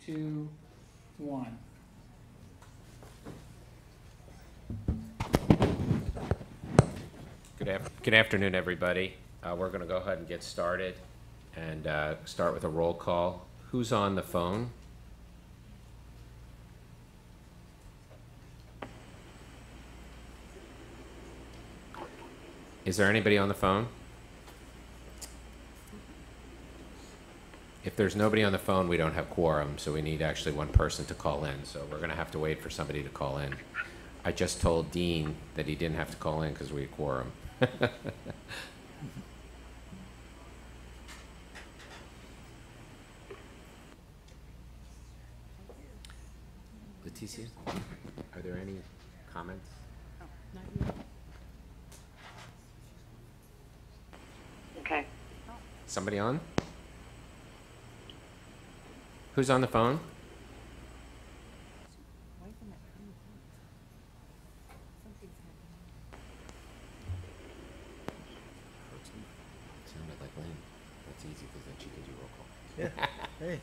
2, 1. Good afternoon, everybody. We're going to go ahead and get started and start with a roll call. Who's on the phone? Is there anybody on the phone? If there's nobody on the phone, we don't have quorum, so we need actually one person to call in. So we're going to have to wait for somebody to call in. I just told Dean that he didn't have to call in because we had quorum. Leticia, are there any comments? Oh, not yet. Okay. Somebody on? Who's on the phone? Sounded like Lynn. That's easy because then she can do roll call. Yeah. Hey.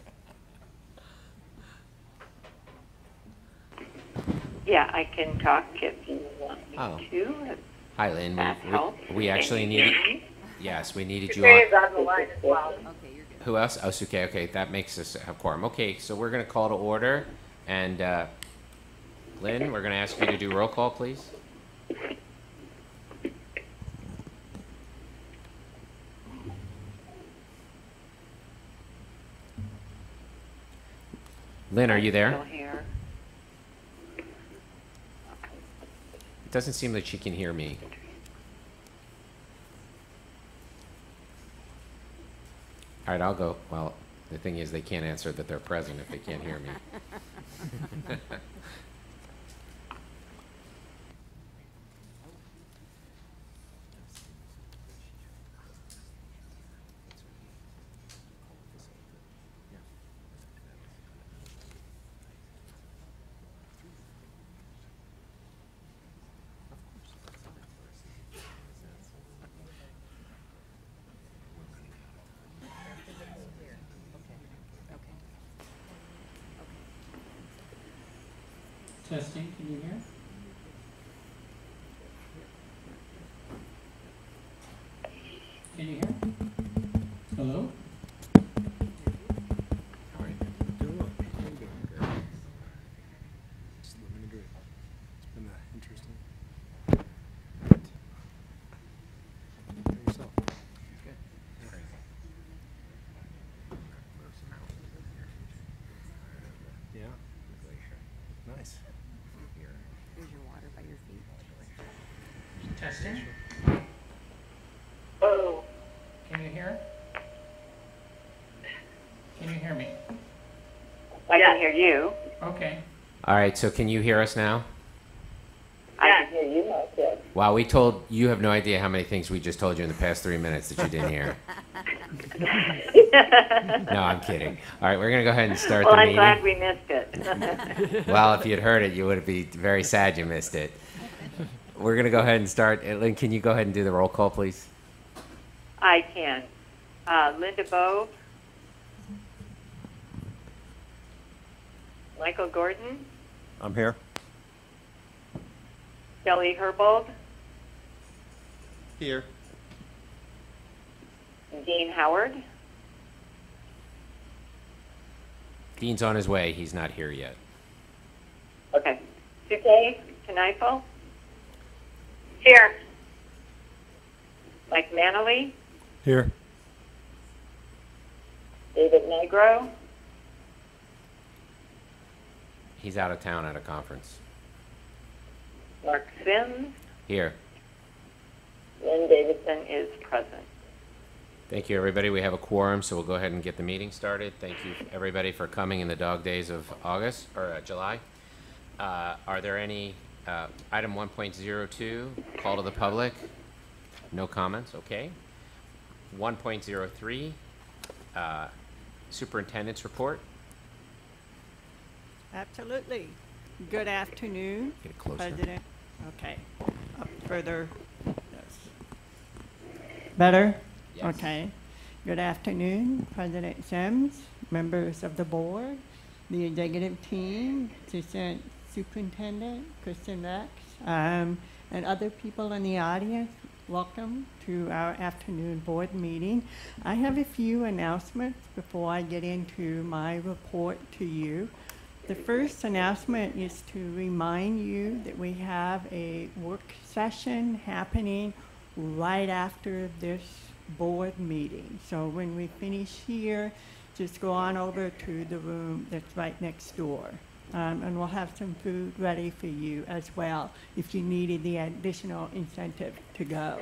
Yeah, I can talk if you want me to. Hi, Lynn. That helps. We actually Can you needed. hear me? Yes, we needed you Suke's on. on the line as well. Okay, you're good. Who else? Oh, Suke. Okay, that makes us have quorum. Okay, so we're going to call to order. And Lynn, we're going to ask you to do roll call, please. Lynn, are you there? Still here. It doesn't seem like she can hear me. All right, I'll go. Well, the thing is, they can't answer that they're present if they can't hear me. Testing, can you hear? Can you hear? Hello? All right. Doing well. Doing good. Just living the dream. It's been interesting. How yourself? Good. Yeah. Nice. There's your water by your feet. Testing? Oh, Can you hear? Can you hear me? I can hear you. Okay. All right, so can you hear us now? I can hear you, okay. Wow, you have no idea how many things we just told you in the past 3 minutes that you didn't hear. No, I'm kidding. All right, we're going to go ahead and start Well, the I'm meeting. glad we missed it. Well, if you'd heard it, you would be very sad you missed it. We're going to go ahead and start. Lynn, can you go ahead and do the roll call, please? I can. Linda Bowe. Michael Gordon. I'm here. Kelly Herbold. Here. Dean Howard. Dean's on his way. He's not here yet. Okay. Suke Kneifel. Here. Mike Manley. Here. David Negro. He's out of town at a conference. Mark Sims. Here. Lynn Davidson is present. Thank you, everybody. We have a quorum, so we'll go ahead and get the meeting started. Thank you, everybody, for coming in the dog days of August or July. Are there any item 1.02, call to the public? No comments. Okay. 1.03, superintendent's report. Absolutely. Good afternoon, Get it closer. President. Okay, up further. Yes. Better? Yes. Okay. Good afternoon, President Sims, members of the board, the executive team, Assistant Superintendent Kristen Rex, and other people in the audience. Welcome to our afternoon board meeting. I have a few announcements before I get into my report to you. The first announcement is to remind you that we have a work session happening right after this board meeting. So when we finish here, just go on over to the room that's right next door. And we'll have some food ready for you as well if you needed the additional incentive to go.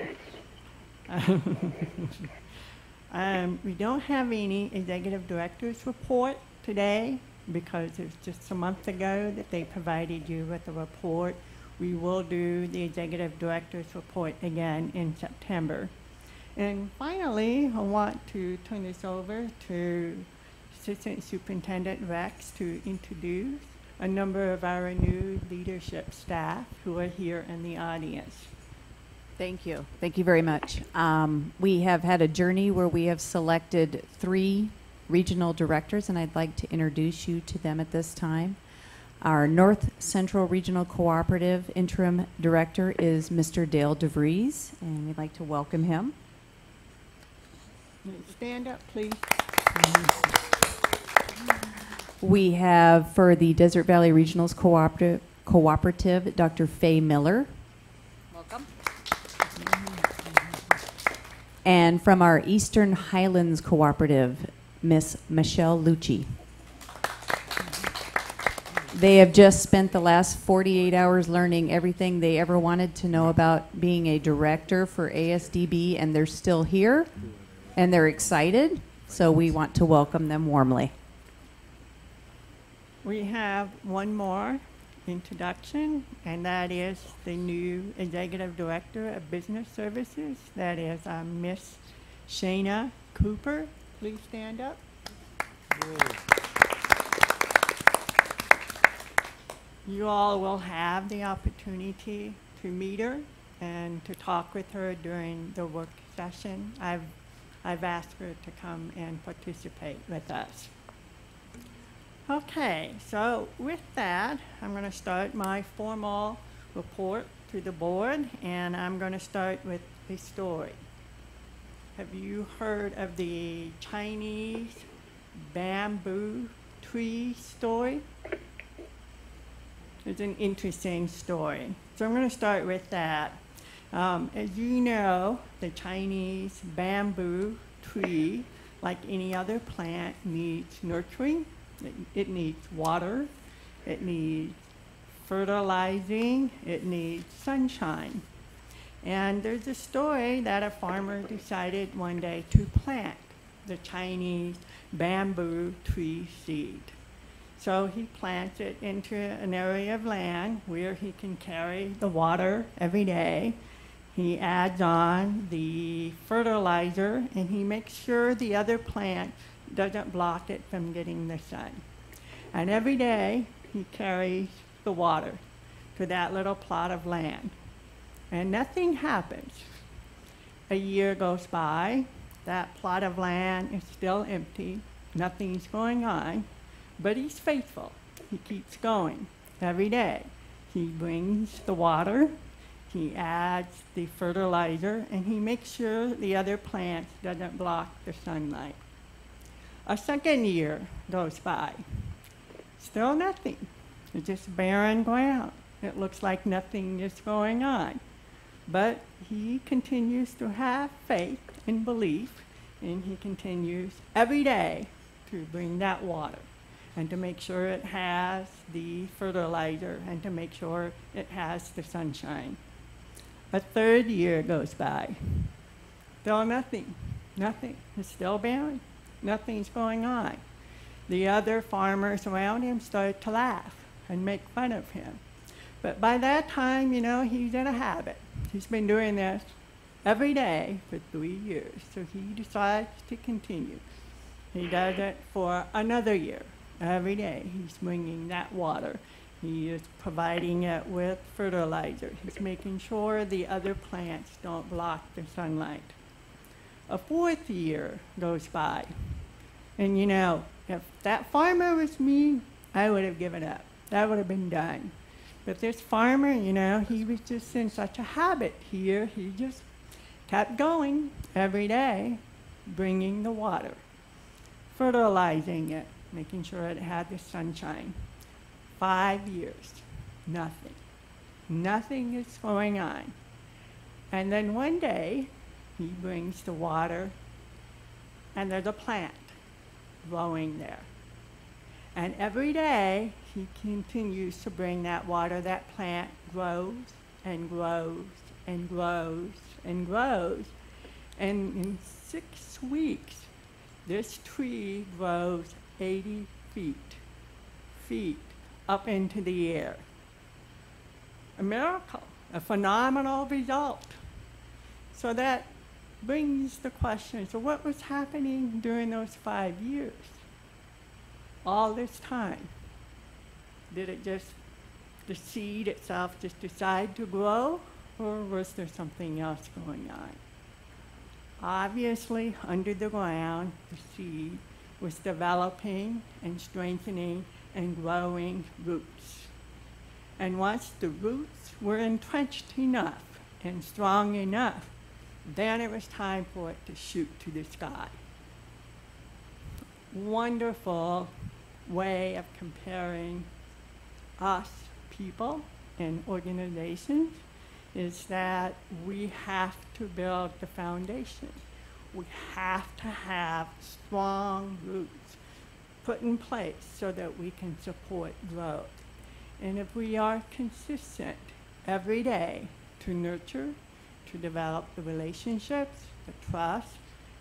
We don't have any executive director's report today because it's just a month ago that they provided you with a report. We will do the executive director's report again in September. And finally, I want to turn this over to Assistant Superintendent Rex to introduce a number of our new leadership staff who are here in the audience. Thank you. Thank you very much. We have had a journey where we have selected 3 regional directors, and I'd like to introduce you to them at this time. Our North Central Regional Cooperative Interim Director is Mr. Dale DeVries, and we'd like to welcome him. Stand up, please. We have for the Desert Valley Regionals Cooperative Dr. Faye Miller. Welcome. And from our Eastern Highlands Cooperative, Miss Michelle Lucci. They have just spent the last 48 hours learning everything they ever wanted to know about being a director for ASDB, and they're still here, and they're excited, so we want to welcome them warmly. We have one more introduction, and that is the new Executive Director of Business Services. That is Miss Shayna Cooper. Please stand up. You all will have the opportunity to meet her and to talk with her during the work session. I've asked her to come and participate with us. Okay, so with that, I'm going to start my formal report to the board, and I'm going to start with a story. Have you heard of the Chinese bamboo tree story? It's an interesting story. So I'm going to start with that. As you know, the Chinese bamboo tree, like any other plant, needs nurturing. It needs water, it needs fertilizing, it needs sunshine. And there's a story that a farmer decided one day to plant the Chinese bamboo tree seed. So he plants it into an area of land where he can carry the water every day. He adds on the fertilizer, and he makes sure the other plant doesn't block it from getting the sun. And every day he carries the water to that little plot of land. And nothing happens. A year goes by, that plot of land is still empty, nothing's going on, but he's faithful. He keeps going every day. He brings the water, he adds the fertilizer, and he makes sure the other plants doesn't block the sunlight. A second year goes by. Still nothing. It's just barren ground. It looks like nothing is going on. But he continues to have faith and belief, and he continues every day to bring that water and to make sure it has the fertilizer and to make sure it has the sunshine. A third year goes by. Still nothing. Nothing. It's still barren. Nothing's going on. The other farmers around him start to laugh and make fun of him. But by that time, you know, he's in a habit. He's been doing this every day for 3 years, so he decides to continue. He does it for another year. Every day he's bringing that water. He is providing it with fertilizer. He's making sure the other plants don't block the sunlight. A fourth year goes by. And you know, if that farmer was me, I would have given up. That would have been done. But this farmer, you know, he was just in such a habit here. He just kept going every day, bringing the water, fertilizing it, making sure it had the sunshine. 5 years, nothing. Nothing is going on. And then one day, he brings the water, and there's a plant growing there. And every day, he continues to bring that water. That plant grows and grows and grows and grows. And in 6 weeks, this tree grows 80 feet up into the air. A miracle, a phenomenal result. So that brings the question, so what was happening during those 5 years? All this time? Did it just, the seed itself just decide to grow, or was there something else going on? Obviously, under the ground, the seed was developing and strengthening and growing roots. And once the roots were entrenched enough and strong enough, then it was time for it to shoot to the sky. Wonderful way of comparing us, people, and organizations, is that we have to build the foundation. We have to have strong roots put in place so that we can support growth. And if we are consistent every day to nurture, to develop the relationships, the trust,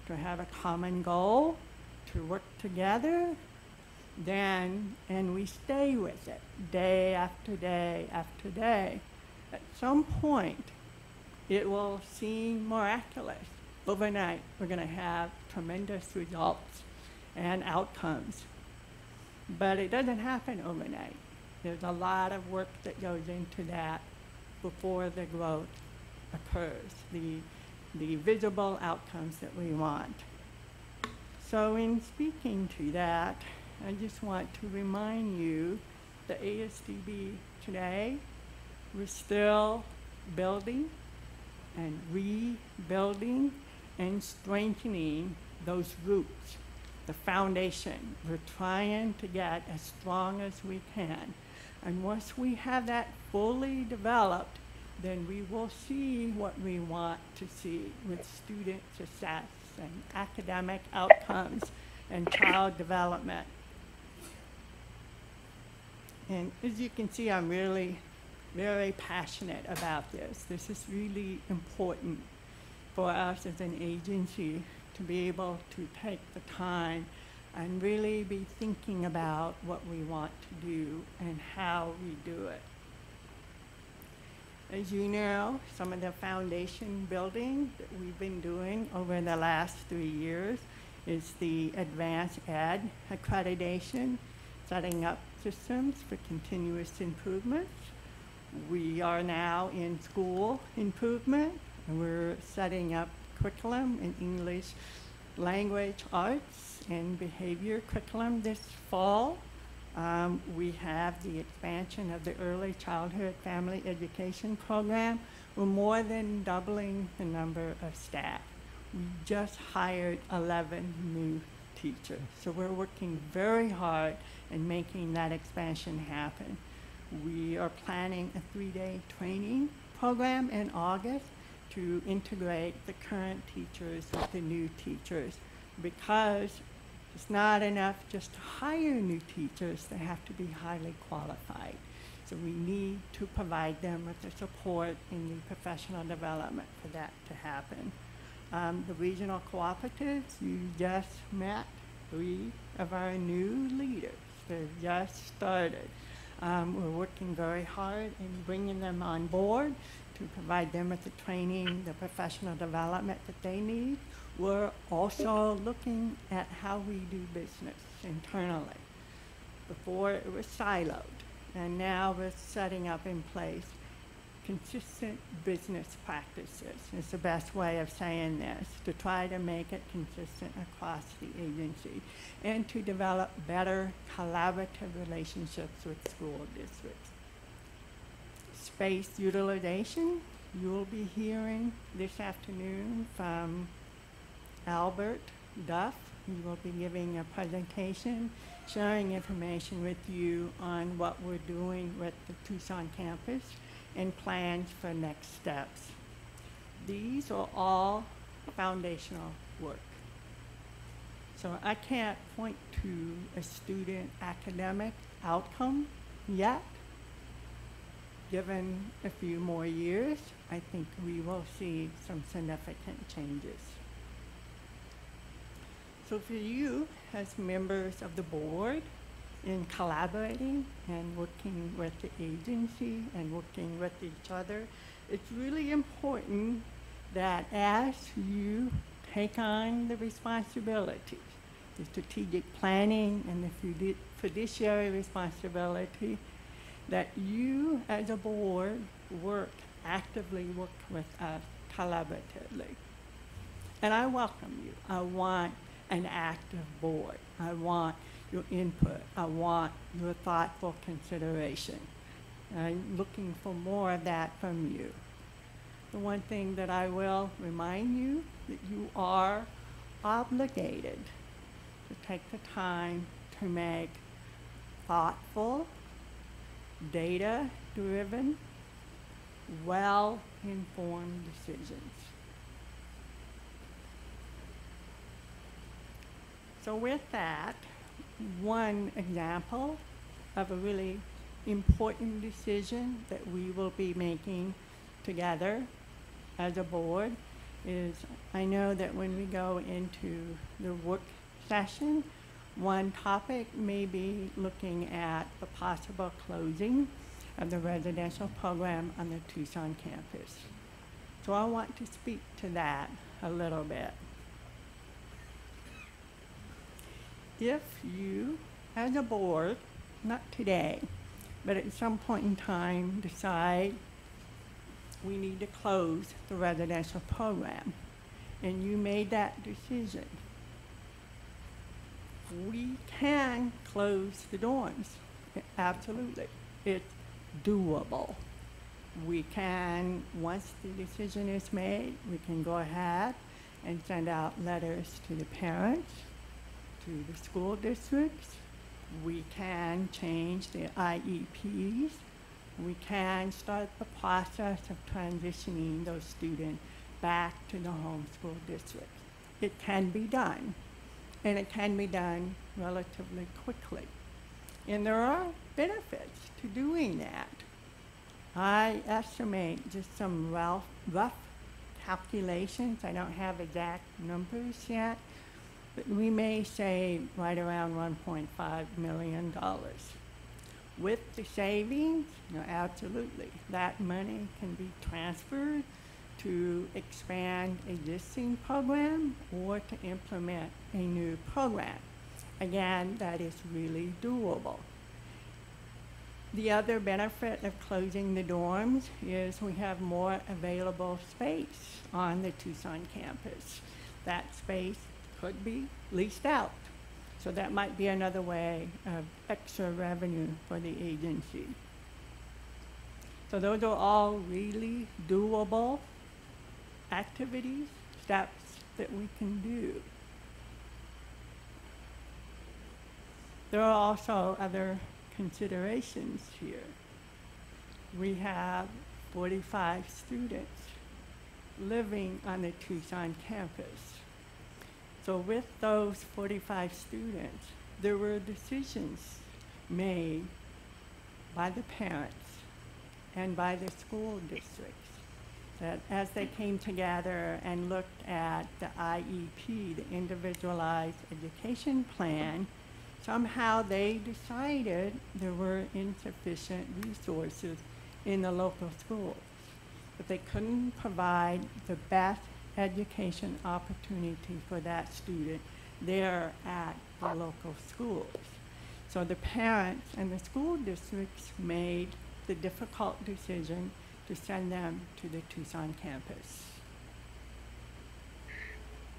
to have a common goal, to work together, then, and we stay with it day after day after day, at some point, it will seem miraculous. Overnight, we're going to have tremendous results and outcomes. But it doesn't happen overnight. There's a lot of work that goes into that before the growth occurs, the visible outcomes that we want. So in speaking to that, I just want to remind you the ASDB today, we're still building and rebuilding and strengthening those roots, the foundation. We're trying to get as strong as we can. And once we have that fully developed, then we will see what we want to see with student success and academic outcomes and child development. And as you can see, I'm really very passionate about this. This is really important for us as an agency to be able to take the time and really be thinking about what we want to do and how we do it. As you know, some of the foundation building that we've been doing over the last 3 years is the Advanced Ed accreditation, setting up systems for continuous improvements. We are now in school improvement, and we're setting up curriculum in English, language, arts, and behavior curriculum this fall. We have the expansion of the early childhood family education program. We're more than doubling the number of staff. We just hired 11 new teachers. So we're working very hard in making that expansion happen. We are planning a 3-day training program in August to integrate the current teachers with the new teachers, because it's not enough just to hire new teachers, they have to be highly qualified. So we need to provide them with the support in the professional development for that to happen. The regional cooperatives, you just met 3 of our new leaders. They've just started. We're working very hard in bringing them on board to provide them with the training, the professional development that they need. We're also looking at how we do business internally. Before it was siloed, and now we're setting up in place consistent business practices is the best way of saying this, to try to make it consistent across the agency and to develop better collaborative relationships with school districts. Space utilization, you will be hearing this afternoon from Albert Duff. He will be giving a presentation, sharing information with you on what we're doing with the Tucson campus and plans for next steps. These are all foundational work. So I can't point to a student academic outcome yet. Given a few more years, I think we will see some significant changes. So for you, as members of the board, in collaborating and working with the agency and working with each other, it's really important that as you take on the responsibilities, the strategic planning and the fiduciary responsibility, that you as a board actively work with us collaboratively. And I welcome you. I want an active board. I want your input. I want your thoughtful consideration. I'm looking for more of that from you. The one thing that I will remind you that you are obligated to take the time to make thoughtful, data-driven, well-informed decisions. So with that, one example of a really important decision that we will be making together as a board is, I know that when we go into the work session, one topic may be looking at the possible closing of the residential program on the Tucson campus. So I want to speak to that a little bit. If you, as a board, not today, but at some point in time decide we need to close the residential program, and you made that decision, we can close the dorms. Absolutely. It's doable. We can, once the decision is made, we can go ahead and send out letters to the parents, to the school districts. We can change the IEPs. We can start the process of transitioning those students back to the homeschool district. It can be done, and it can be done relatively quickly. And there are benefits to doing that. I estimate just some rough calculations. I don't have exact numbers yet, but we may save right around $1.5 million. With the savings, absolutely, that money can be transferred to expand existing program or to implement a new program. Again, that is really doable. The other benefit of closing the dorms is we have more available space on the Tucson campus. That space could be leased out. So that might be another way of extra revenue for the agency. So those are all really doable activities, steps that we can do. There are also other considerations here. We have 45 students living on the Tucson campus. So with those 45 students, there were decisions made by the parents and by the school districts that as they came together and looked at the IEP, the Individualized Education Plan, somehow they decided there were insufficient resources in the local schools, that they couldn't provide the best education opportunity for that student there at the local schools. So the parents and the school districts made the difficult decision to send them to the Tucson campus.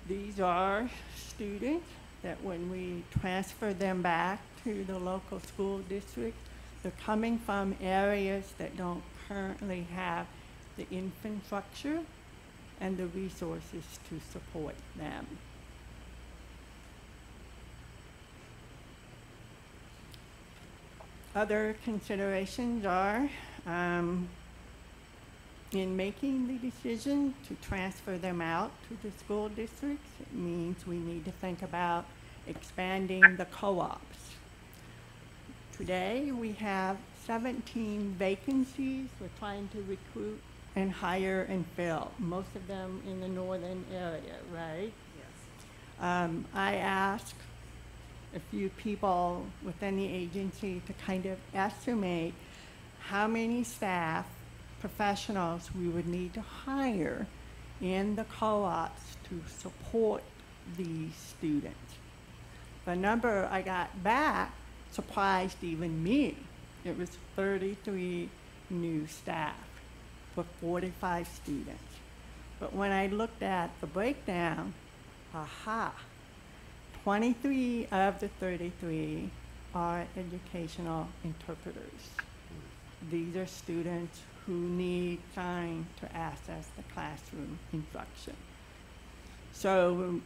These are students that when we transfer them back to the local school district, they're coming from areas that don't currently have the infrastructure and the resources to support them. Other considerations are in making the decision to transfer them out to the school districts, it means we need to think about expanding the co-ops. Today, we have 17 vacancies we're trying to recruit and hire and fill, most of them in the northern area, right? Yes. I asked a few people within the agency to kind of estimate how many staff professionals we would need to hire in the co-ops to support these students. The number I got back surprised even me. It was 33 new staff for 45 students. But when I looked at the breakdown, 23 of the 33 are educational interpreters. These are students who need time to access the classroom instruction. So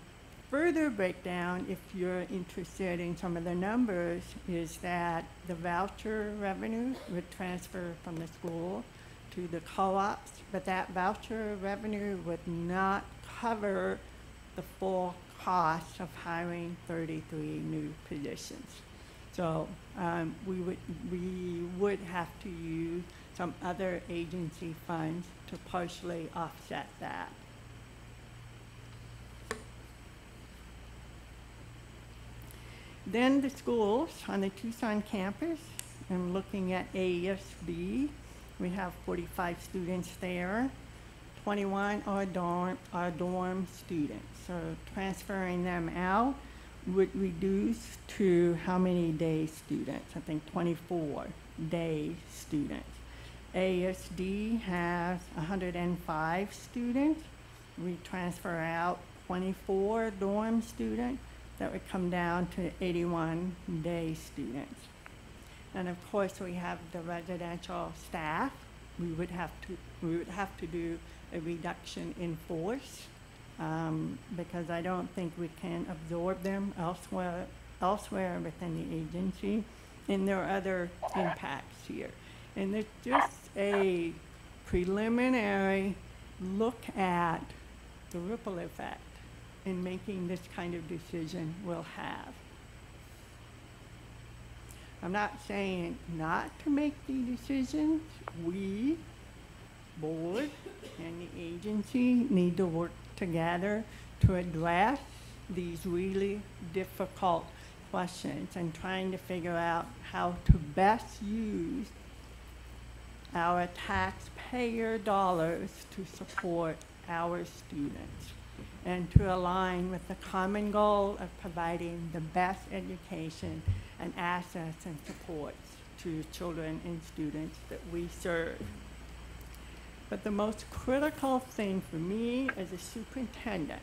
further breakdown, if you're interested in some of the numbers, is that the voucher revenue would transfer from the school to the co-ops, but that voucher revenue would not cover the full cost of hiring 33 new positions. So we would have to use some other agency funds to partially offset that. Then the schools on the Tucson campus, I'm looking at ASB. We have 45 students there. 21 are dorm students. So transferring them out would reduce to how many day students? I think 24 day students. ASD has 105 students. We transfer out 24 dorm students. That would come down to 81 day students. And of course, we have the residential staff. We would have to do a reduction in force because I don't think we can absorb them elsewhere within the agency. And there are other impacts here. And it's just a preliminary look at the ripple effect in making this kind of decision will have. I'm not saying not to make the decisions. We, board, and the agency need to work together to address these really difficult questions and trying to figure out how to best use our taxpayer dollars to support our students and to align with the common goal of providing the best education and assets and supports to children and students that we serve. But the most critical thing for me as a superintendent,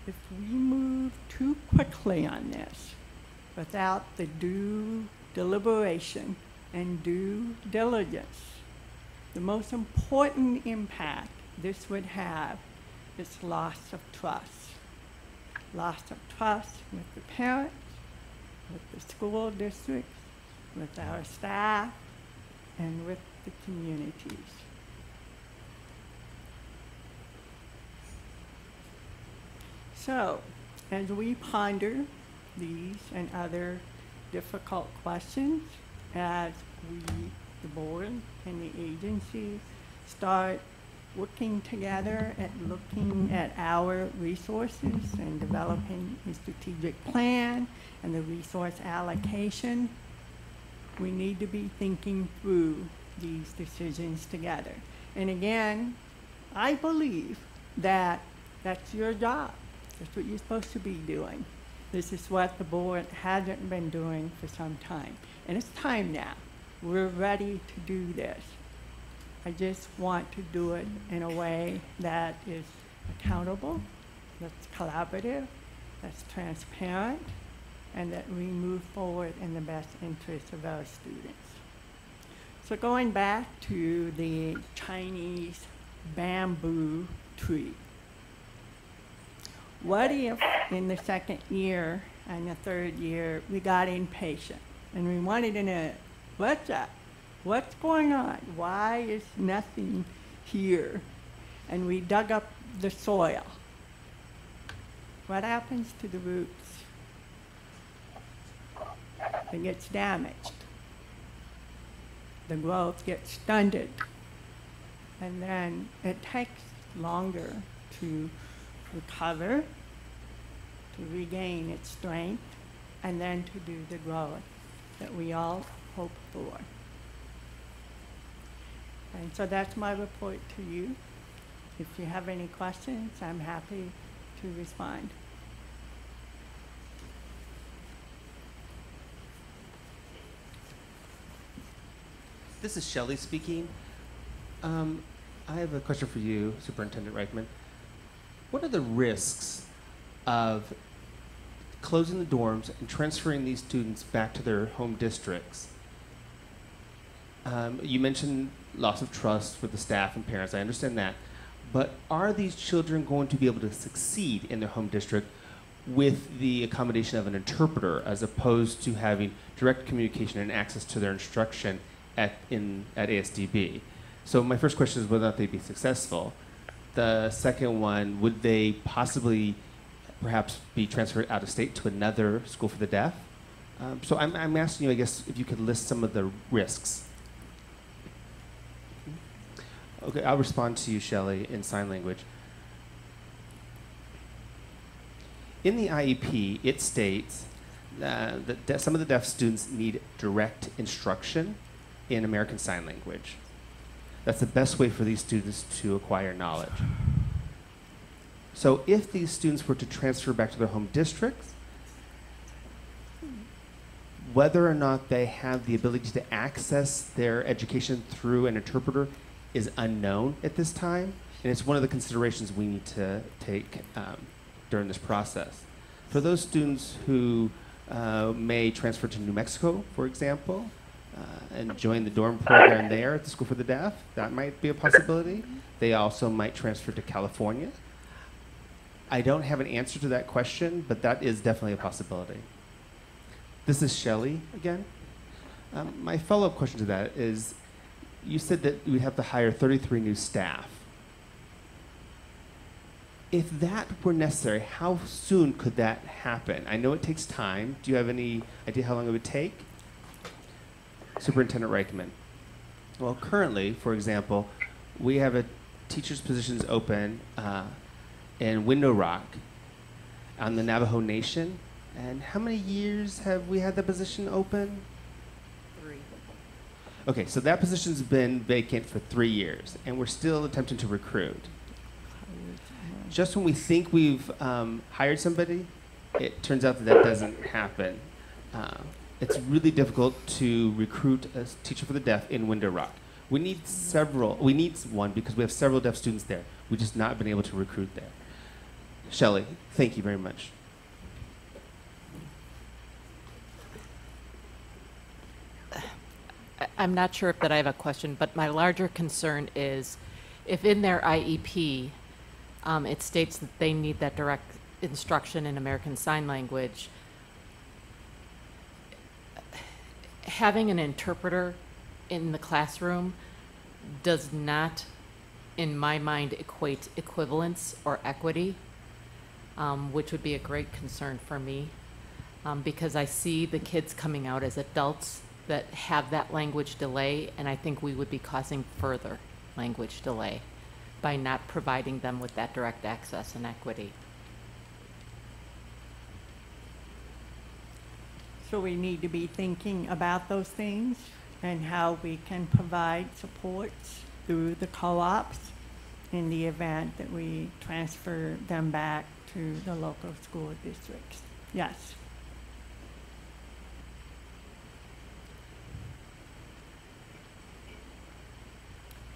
if we move too quickly on this without the due deliberation and due diligence, the most important impact this would have is loss of trust. Loss of trust with the parents, with the school districts, with our staff, and with the communities. So, as we ponder these and other difficult questions, as we, the board and the agency, start working together at looking at our resources and developing a strategic plan and the resource allocation, we need to be thinking through these decisions together. And again, I believe that that's your job. That's what you're supposed to be doing. This is what the board hasn't been doing for some time. And it's time now. We're ready to do this. I just want to do it in a way that is accountable, that's collaborative, that's transparent, and that we move forward in the best interest of our students. So going back to the Chinese bamboo tree, what if in the second year and the third year we got impatient and we wanted to know, what's up? What's going on? Why is nothing here? And we dug up the soil. What happens to the roots? It gets damaged. The growth gets stunted. And then it takes longer to recover, to regain its strength, and then to do the growth that we all hope for. And so that's my report to you. If you have any questions, I'm happy to respond. This is Shelley speaking. I have a question for you, Superintendent Reichman. What are the risks of closing the dorms and transferring these students back to their home districts? You mentioned loss of trust with the staff and parents. I understand that. But are these children going to be able to succeed in their home district with the accommodation of an interpreter as opposed to having direct communication and access to their instruction at ASDB? So my first question is whether or not they'd be successful. The second one, would they possibly perhaps be transferred out of state to another school for the deaf? So I'm asking you, I guess, if you could list some of the risks. Okay, I'll respond to you, Shelley, in sign language. In the IEP, it states that some of the deaf students need direct instruction in American Sign Language. That's the best way for these students to acquire knowledge. So if these students were to transfer back to their home districts, whether or not they have the ability to access their education through an interpreter is unknown at this time, and it's one of the considerations we need to take during this process. For those students who may transfer to New Mexico, for example, and join the dorm program there at the School for the Deaf, that might be a possibility. They also might transfer to California. I don't have an answer to that question, but that is definitely a possibility. This is Shelley again. My follow-up question to that is, you said that we have to hire 33 new staff. If that were necessary, how soon could that happen? I know it takes time. Do you have any idea how long it would take? Superintendent Reichman. Well, currently, for example, we have a teacher's positions open in Window Rock on the Navajo Nation. And how many years have we had the position open? 3. Okay, so that position's been vacant for 3 years, and we're still attempting to recruit. Just when we think we've hired somebody, it turns out that that doesn't happen. It's really difficult to recruit a teacher for the deaf in Window Rock. We need one because we have several deaf students there. We've just not been able to recruit there. Shelley, thank you very much. I'm not sure if that I have a question, but my larger concern is if in their IEP it states that they need that direct instruction in American Sign Language, having an interpreter in the classroom does not, in my mind, equate equivalence or equity, which would be a great concern for me, because I see the kids coming out as adults that have that language delay, and I think we would be causing further language delay by not providing them with that direct access and equity. So we need to be thinking about those things and how we can provide supports through the co-ops in the event that we transfer them back to the local school districts. Yes.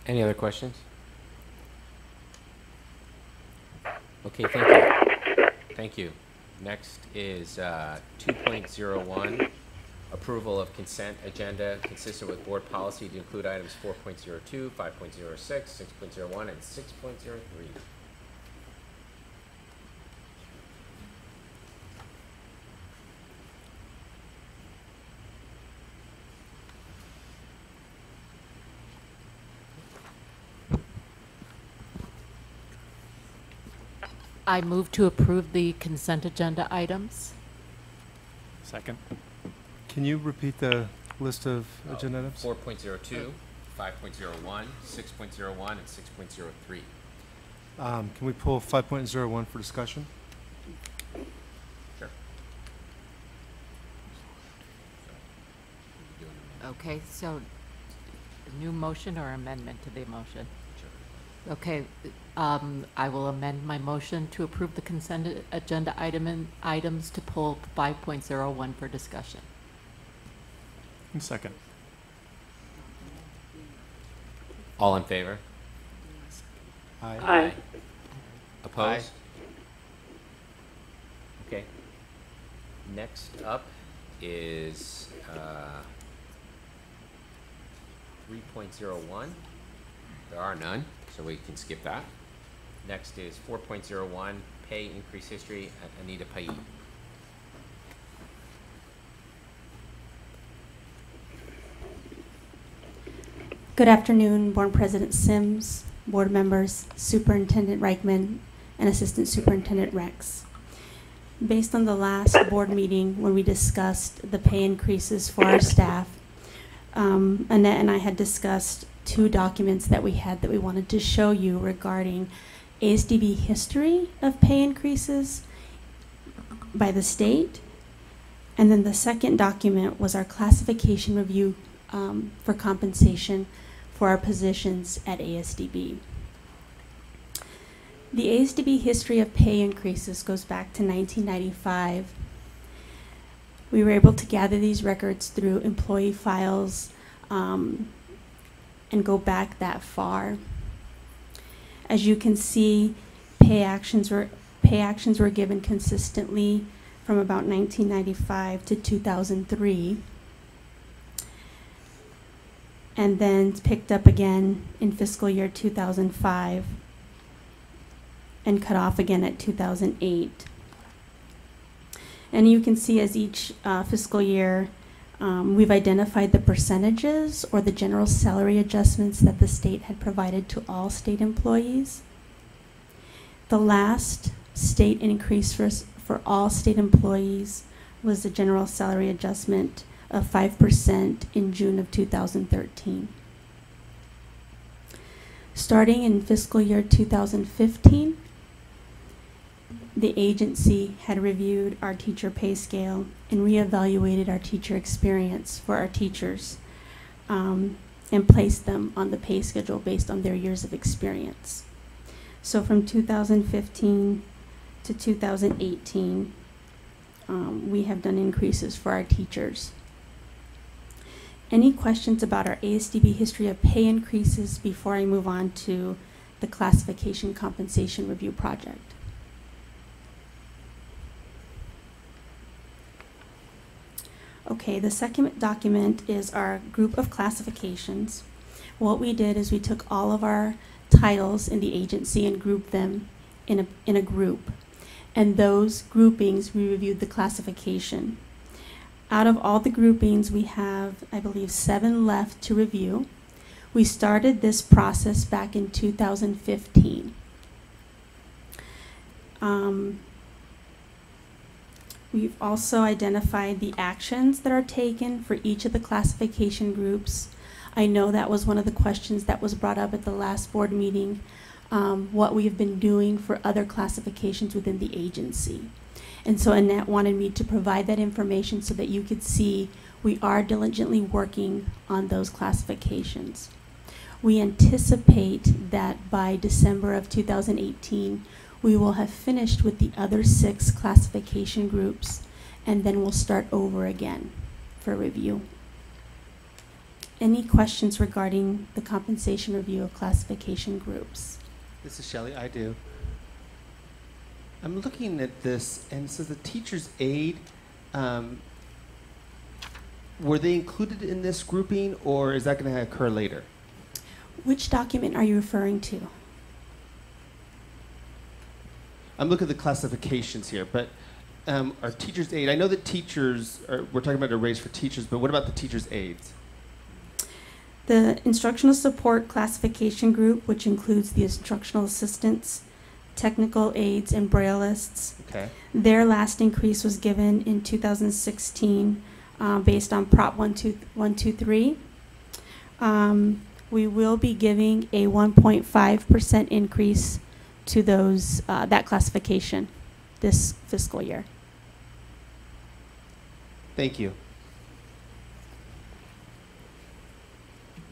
Any other questions? Okay, thank you. Thank you. Next is 2.01, approval of consent agenda consistent with board policy to include items 4.02, 5.06, 6.01, and 6.03. I move to approve the consent agenda items. Second. Can you repeat the list of agenda items? 4.02, 5.01, 6.01, and 6.03. Can we pull 5.01 for discussion? Sure. Okay, so new motion or amendment to the motion? Sure. Okay, I will amend my motion to approve the consent agenda items to pull 5.01 for discussion. And second. All in favor? Aye. Aye. Opposed? Okay. Next up is 3.01. There are none, so we can skip that. Next is 4.01, pay increase history at Anita Pai. Good afternoon, Board President Sims, board members, Superintendent Reichman, and Assistant Superintendent Rex. Based on the last board meeting when we discussed the pay increases for our staff, Annette and I had discussed two documents that we had that we wanted to show you regarding ASDB history of pay increases by the state. And then the second document was our classification review for compensation for our positions at ASDB. The ASDB history of pay increases goes back to 1995. We were able to gather these records through employee files and go back that far. As you can see, pay actions were given consistently from about 1995 to 2003. And then picked up again in fiscal year 2005 and cut off again at 2008. And you can see as each fiscal year, we've identified the percentages or the general salary adjustments that the state had provided to all state employees. The last state increase for all state employees was the general salary adjustment of 5% in June of 2013. Starting in fiscal year 2015, the agency had reviewed our teacher pay scale and reevaluated our teacher experience for our teachers and placed them on the pay schedule based on their years of experience. So from 2015 to 2018, we have done increases for our teachers. Any questions about our ASDB history of pay increases before I move on to the classification compensation review project? Okay, the second document is our group of classifications. What we did is we took all of our titles in the agency and grouped them in a group. And those groupings, we reviewed the classification. Out of all the groupings, we have, I believe, 7 left to review. We started this process back in 2015. We've also identified the actions that are taken for each of the classification groups. I know that was one of the questions that was brought up at the last board meeting, what we've been doing for other classifications within the agency. And so Annette wanted me to provide that information so that you could see we are diligently working on those classifications. We anticipate that by December of 2018, we will have finished with the other 6 classification groups, and then we'll start over again for review. any questions regarding the compensation review of classification groups? This is Shelley. I do. I'm looking at this, and it says the teacher's aide. Were they included in this grouping, or is that going to occur later? Which document are you referring to? I'm looking at the classifications here, but our teacher's aide, I know that we're talking about a raise for teachers, but what about the teacher's aides? The instructional support classification group, which includes the instructional assistants, technical aides, and braillists. Okay. Their last increase was given in 2016 based on Prop 123. We will be giving a 1.5% increase to those that classification this fiscal year. Thank you.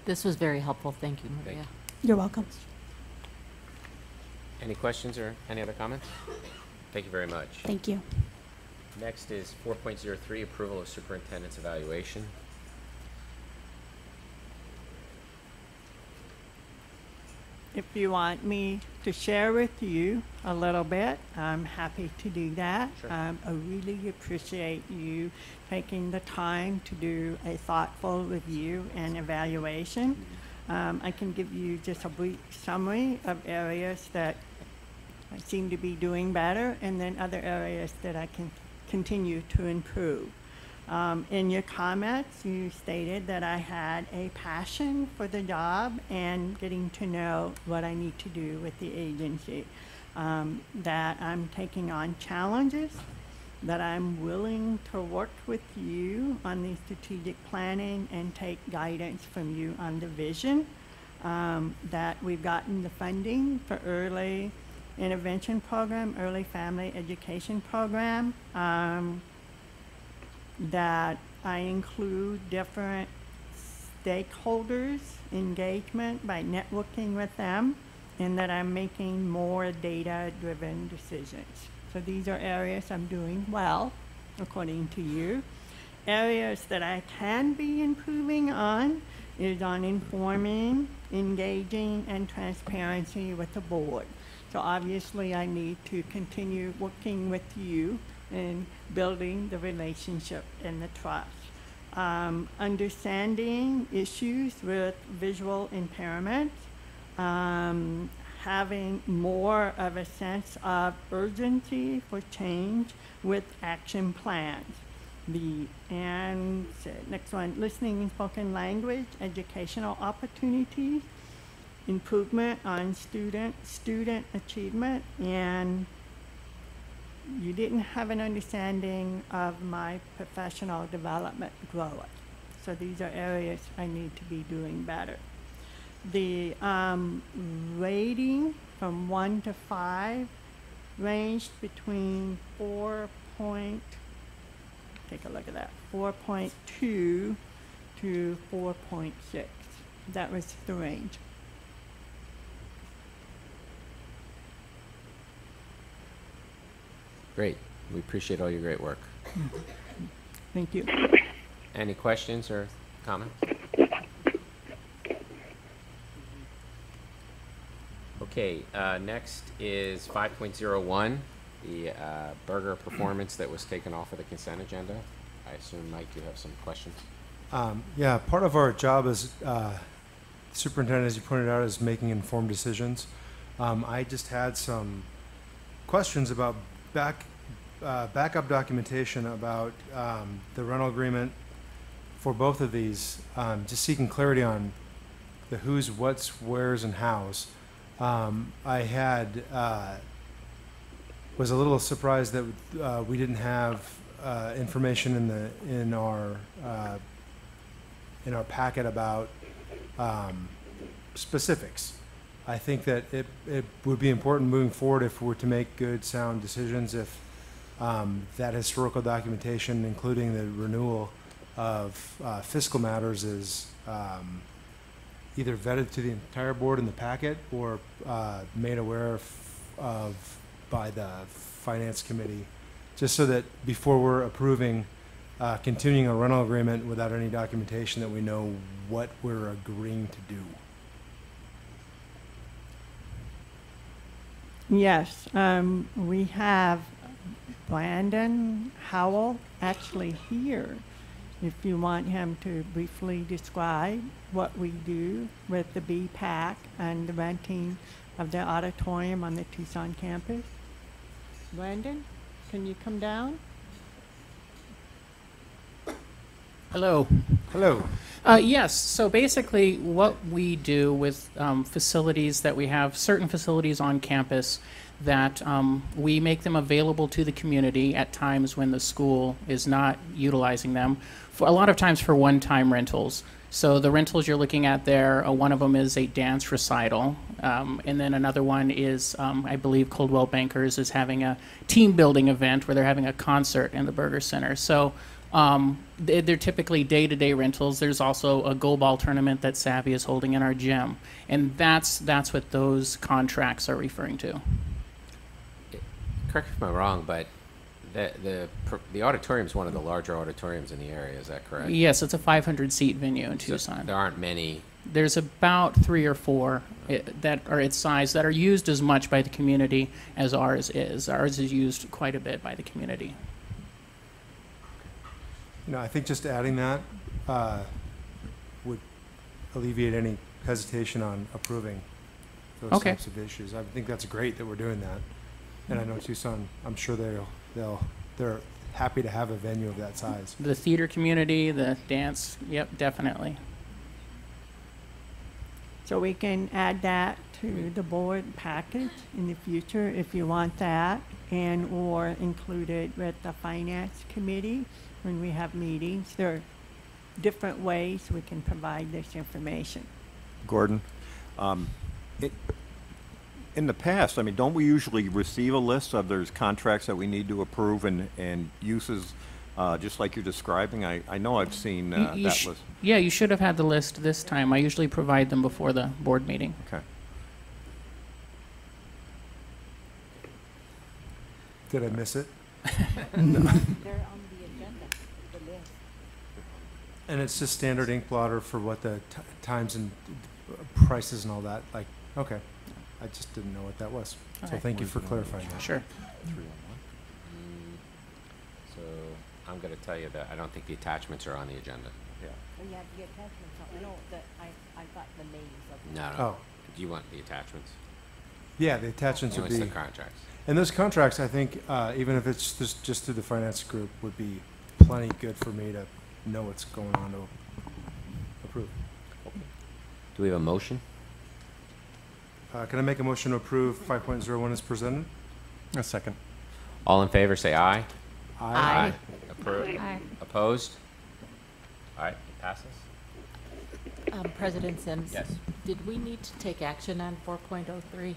This was very helpful. Thank you, Maria. Thank You're welcome. Any questions or any other comments? Thank you very much. Thank you. Next is 4.03, approval of superintendent's evaluation. If you want me to share with you a little bit, I'm happy to do that. Sure. I really appreciate you taking the time to do a thoughtful review and evaluation. I can give you just a brief summary of areas that I seem to be doing better, and then other areas that I can continue to improve. In your comments, you stated that I had a passion for the job and getting to know what I need to do with the agency, that I'm taking on challenges, that I'm willing to work with you on the strategic planning and take guidance from you on the vision, that we've gotten the funding for early intervention program, early family education program, that I include different stakeholders' engagement by networking with them, and that I'm making more data-driven decisions. So these are areas I'm doing well, according to you. Areas that I can be improving on is on informing, engaging, and transparency with the board. So obviously I need to continue working with you and building the relationship and the trust. Understanding issues with visual impairment, having more of a sense of urgency for change with action plans. Next one, listening and spoken language, educational opportunities, improvement on student achievement, and you didn't have an understanding of my professional development growth. So these are areas I need to be doing better. The rating from 1 to 5 ranged between 4.2 to 4.6. That was the range. Great. We appreciate all your great work. Thank you. Any questions or comments? Okay, next is 5.01, the burger performance that was taken off of the consent agenda. I assume, Mike, you have some questions. Yeah, part of our job as superintendent, as you pointed out, is making informed decisions. I just had some questions about backup documentation about the rental agreement for both of these, just seeking clarity on the who's, what's, where's, and how's. I was a little surprised that we didn't have information in our packet about specifics. I think that it would be important moving forward if we were to make good, sound decisions, if that historical documentation, including the renewal of fiscal matters, is either vetted to the entire board in the packet or made aware of by the finance committee, just so that before we're approving continuing a rental agreement without any documentation that we know what we're agreeing to do. Yes, we have Brandon Howell actually here. If you want him to briefly describe what we do with the BPAC and the renting of the auditorium on the Tucson campus. Brandon, can you come down? Hello. Hello. Yes, so basically what we do with facilities that we have, certain facilities on campus that we make them available to the community at times when the school is not utilizing them, for a lot of times for one-time rentals. So the rentals you're looking at there, one of them is a dance recital, and then another one is, I believe Coldwell Bankers is having a team building event where they're having a concert in the Burger Center. So they're typically day-to-day rentals. There's also a goal ball tournament that Savvy is holding in our gym, and that's what those contracts are referring to. Correct me if I'm wrong, but the auditorium is one of the larger auditoriums in the area. Is that correct? Yes, it's a 500-seat venue in Tucson. So there aren't many. There's about 3 or 4 that are its size that are used as much by the community as ours is. Ours is used quite a bit by the community. You know, I think just adding that would alleviate any hesitation on approving those Okay. types of issues. I think that's great that we're doing that. And I know Tucson, I'm sure they're happy to have a venue of that size. The theater community, the dance, yep, definitely. So we can add that to the board package in the future if you want that, and or include it with the finance committee when we have meetings. There are different ways we can provide this information. Gordon, in the past, I mean, don't we usually receive a list of there's contracts that we need to approve and uses, just like you're describing? I know I've seen that list. Yeah, you should have had the list this time. I usually provide them before the board meeting. Okay. Did I miss it? They're on the agenda, the list. And it's just standard ink blotter for what the times and prices and all that. Like, okay. I just didn't know what that was. All So right. thank you for clarifying that. Sure. So I'm going to tell you that I don't think the attachments are on the agenda. Yeah. We have the attachments, no, I got the names of No, no. Oh, Do you want the attachments? yeah, the attachments Or would it's be, the contracts? and those contracts, I think, even if it's just through the finance group, would be plenty good for me to know what's going on to approve. Do we have a motion? Can I make a motion to approve 5.01 as presented? A second. All in favor, say aye. Aye. Approved? Aye. Opposed? All right, it passes. President Sims? Yes. Did we need to take action on 4.03? 4.03.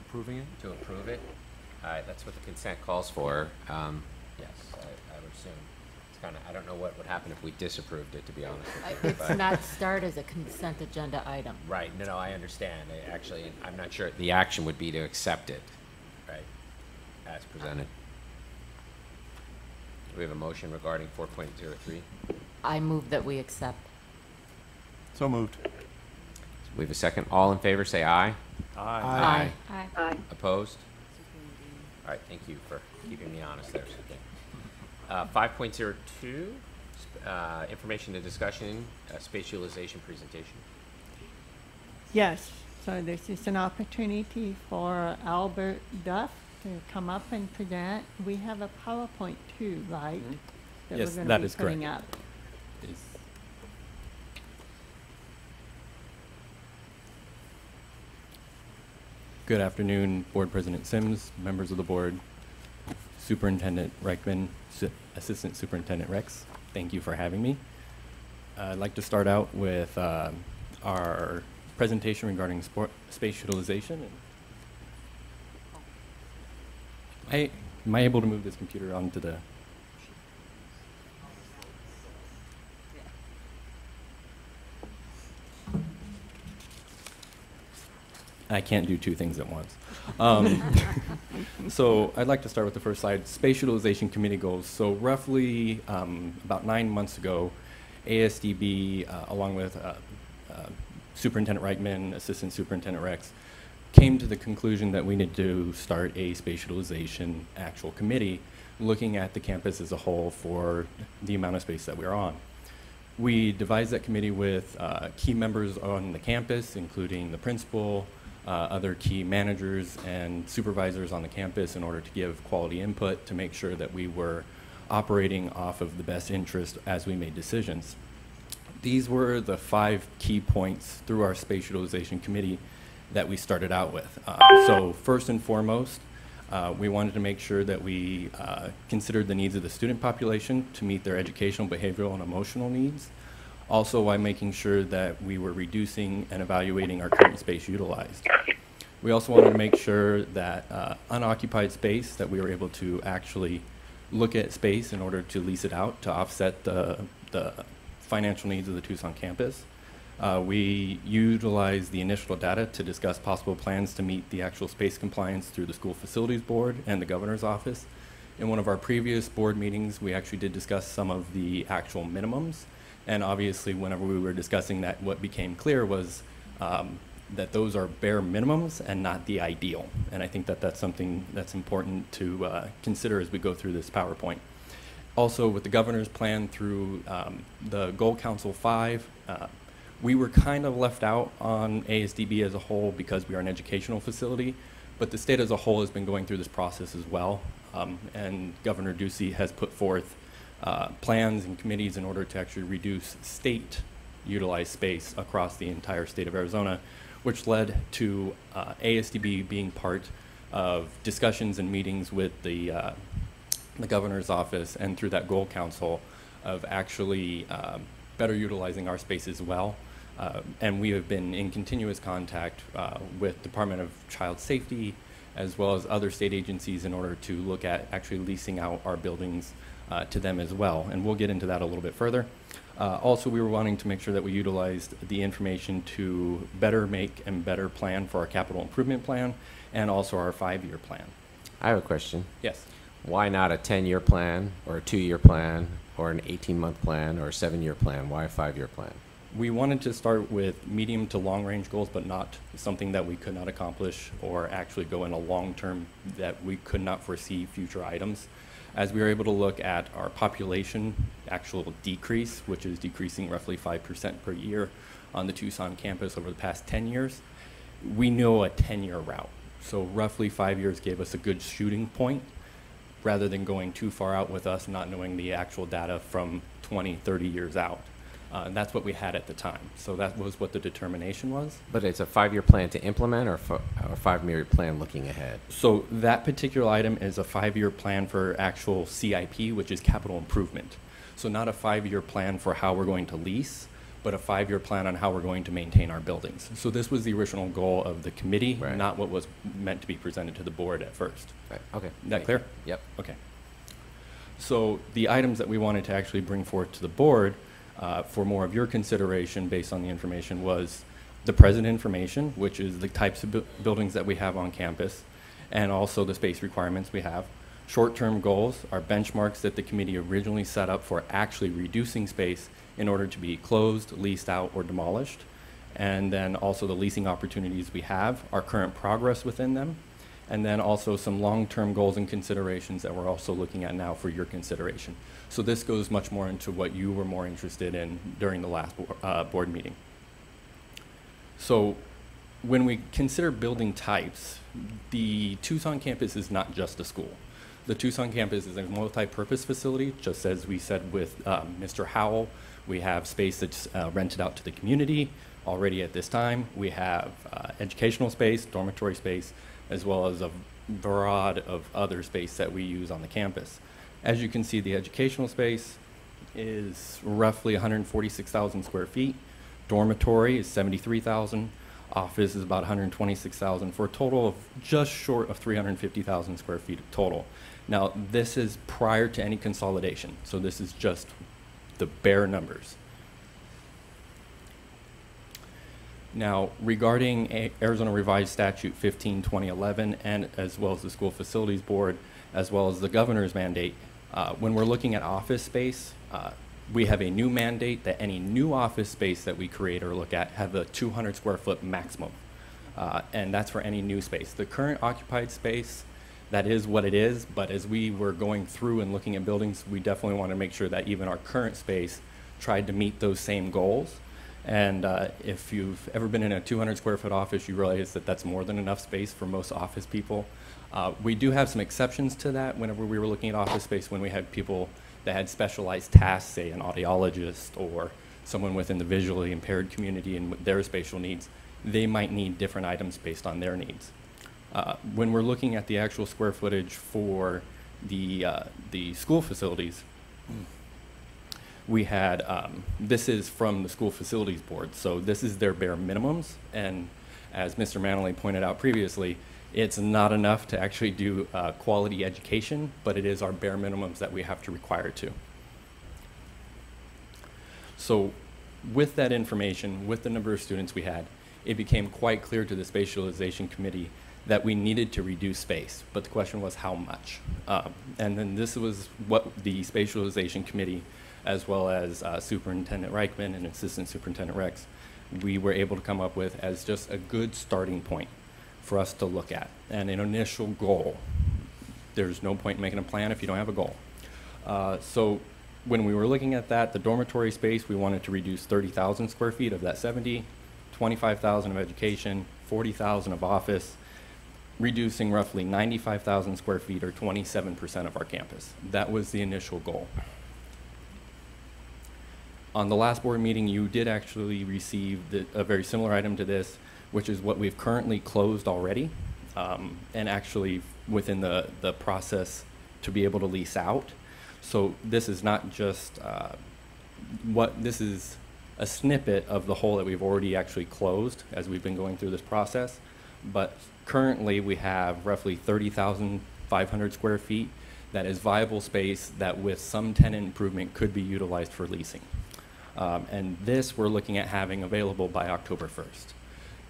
Approving it? To approve it? All right, that's what the consent calls for. Yes, I would assume. It's kind of, I don't know what would happen if we disapproved it, to be honest with you. It's not start as a consent agenda item. Right, no, I understand. Actually, I'm not sure, the action would be to accept it, right, as presented. Do we have a motion regarding 4.03? I move that we accept. So moved. We have a second. All in favor, say aye. Aye. Aye. Opposed? All right, thank you for keeping me honest there. 5.02, information and discussion, spatialization presentation. Yes, so this is an opportunity for Albert Duff to come up and present. We have a PowerPoint too, right? That Yes, we're gonna that be is putting correct. up. Good afternoon, Board President Sims, members of the board, Superintendent Reichman, Assistant Superintendent Rex. Thank you for having me. I'd like to start out with our presentation regarding space utilization. Am I able to move this computer onto the? I can't do two things at once. So I'd like to start with the first slide, Space Utilization Committee goals. So roughly about 9 months ago, ASDB, along with Superintendent Reichman, Assistant Superintendent Rex, came to the conclusion that we need to start a space utilization actual committee looking at the campus as a whole for the amount of space that we're on. We devised that committee with key members on the campus, including the principal, other key managers and supervisors on the campus in order to give quality input to make sure that we were operating off of the best interest as we made decisions. These were the 5 key points through our space utilization committee that we started out with. So first and foremost, we wanted to make sure that we considered the needs of the student population to meet their educational, behavioral, and emotional needs. Also, by making sure that we were reducing and evaluating our current space utilized. We also wanted to make sure that unoccupied space, that we were able to actually look at space in order to lease it out to offset the financial needs of the Tucson campus. We utilized the initial data to discuss possible plans to meet the actual space compliance through the School Facilities Board and the Governor's Office. In one of our previous board meetings, we actually did discuss some of the actual minimums. And obviously, whenever we were discussing that, what became clear was that those are bare minimums and not the ideal. And I think that that's something that's important to consider as we go through this PowerPoint. Also, with the governor's plan through the Goal Council 5, we were kind of left out on ASDB as a whole because we are an educational facility, but the state as a whole has been going through this process as well. And Governor Ducey has put forth plans and committees in order to actually reduce state utilized space across the entire state of Arizona, which led to ASDB being part of discussions and meetings with the governor's office and through that goal council of actually better utilizing our space as well. And we have been in continuous contact with Department of Child Safety as well as other state agencies in order to look at actually leasing out our buildings to them as well. And we'll get into that a little bit further. Also, we were wanting to make sure that we utilized the information to better make and better plan for our capital improvement plan and also our 5-year plan. I have a question. Yes. Why not a 10-year plan or a 2-year plan or an 18-month plan or a 7-year plan? Why a 5-year plan? We wanted to start with medium to long range goals, but not something that we could not accomplish or actually go in a long term that we could not foresee future items. As we were able to look at our population actual decrease, which is decreasing roughly 5% per year on the Tucson campus over the past 10 years, we know a 10-year route. So roughly 5 years gave us a good shooting point rather than going too far out with us not knowing the actual data from 20, 30 years out. And that's what we had at the time. So that was what the determination was. But it's a 5-year plan to implement or a 5-year plan looking ahead? So that particular item is a 5-year plan for actual CIP, which is capital improvement. So not a 5-year plan for how we're going to lease, but a 5-year plan on how we're going to maintain our buildings. So this was the original goal of the committee, right, not what was meant to be presented to the board at first. Right. Okay. Is that clear? Yep. Okay. So the items that we wanted to actually bring forth to the board for more of your consideration based on the information was the present information, which is the types of buildings that we have on campus, and also the space requirements we have. Short-term goals are benchmarks that the committee originally set up for actually reducing space in order to be closed, leased out, or demolished. And then also the leasing opportunities we have, our current progress within them, and then also some long-term goals and considerations that we're also looking at now for your consideration. So this goes much more into what you were more interested in during the last board meeting. So when we consider building types, the Tucson campus is not just a school. The Tucson campus is a multi-purpose facility, just as we said with Mr. Howell. We have space that's rented out to the community already at this time. We have educational space, dormitory space, as well as a variety of other space that we use on the campus. As you can see, the educational space is roughly 146,000 square feet. Dormitory is 73,000. Office is about 126,000 for a total of just short of 350,000 square feet total. Now, this is prior to any consolidation, so this is just the bare numbers. Now, regarding Arizona Revised Statute 15/2011, and as well as the School Facilities Board, as well as the governor's mandate, when we're looking at office space, we have a new mandate that any new office space that we create or look at have a 200 square foot maximum. And that's for any new space. The current occupied space, that is what it is, but as we were going through and looking at buildings, we definitely want to make sure that even our current space tried to meet those same goals. And if you've ever been in a 200 square foot office, you realize that that's more than enough space for most office people. We do have some exceptions to that whenever we were looking at office space, when we had people that had specialized tasks, say an audiologist or someone within the visually impaired community and their spatial needs. They might need different items based on their needs. When we're looking at the actual square footage for the school facilities, we had, this is from the School Facilities Board, so this is their bare minimums, and as Mr. Manley pointed out previously, it's not enough to actually do quality education, but it is our bare minimums that we have to require to. So with that information, with the number of students we had, it became quite clear to the Spatialization Committee that we needed to reduce space, but the question was how much. And then this was what the Spatialization Committee, as well as Superintendent Reichman and Assistant Superintendent Rex, we were able to come up with as just a good starting point for us to look at, and an initial goal. There's no point in making a plan if you don't have a goal. So when we were looking at that, the dormitory space, we wanted to reduce 30,000 square feet of that 70, 25,000 of education, 40,000 of office, reducing roughly 95,000 square feet or 27% of our campus. That was the initial goal. On the last board meeting, you did actually receive a very similar item to this, which is what we've currently closed already, and actually within the process to be able to lease out. So this is not just this is a snippet of the whole that we've already actually closed as we've been going through this process. But currently we have roughly 30,500 square feet that is viable space that with some tenant improvement could be utilized for leasing. And this we're looking at having available by October 1st.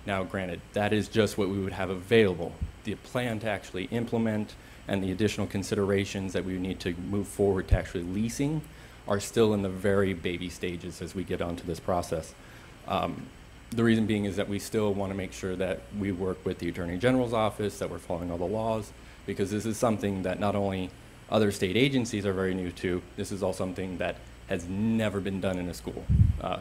Now granted, that is just what we would have available. The plan to actually implement and the additional considerations that we need to move forward to actually leasing are still in the very baby stages as we get onto this process. The reason being is that we still want to make sure that we work with the Attorney General's office, that we're following all the laws, because this is something that not only other state agencies are very new to, this is also something that has never been done in a school,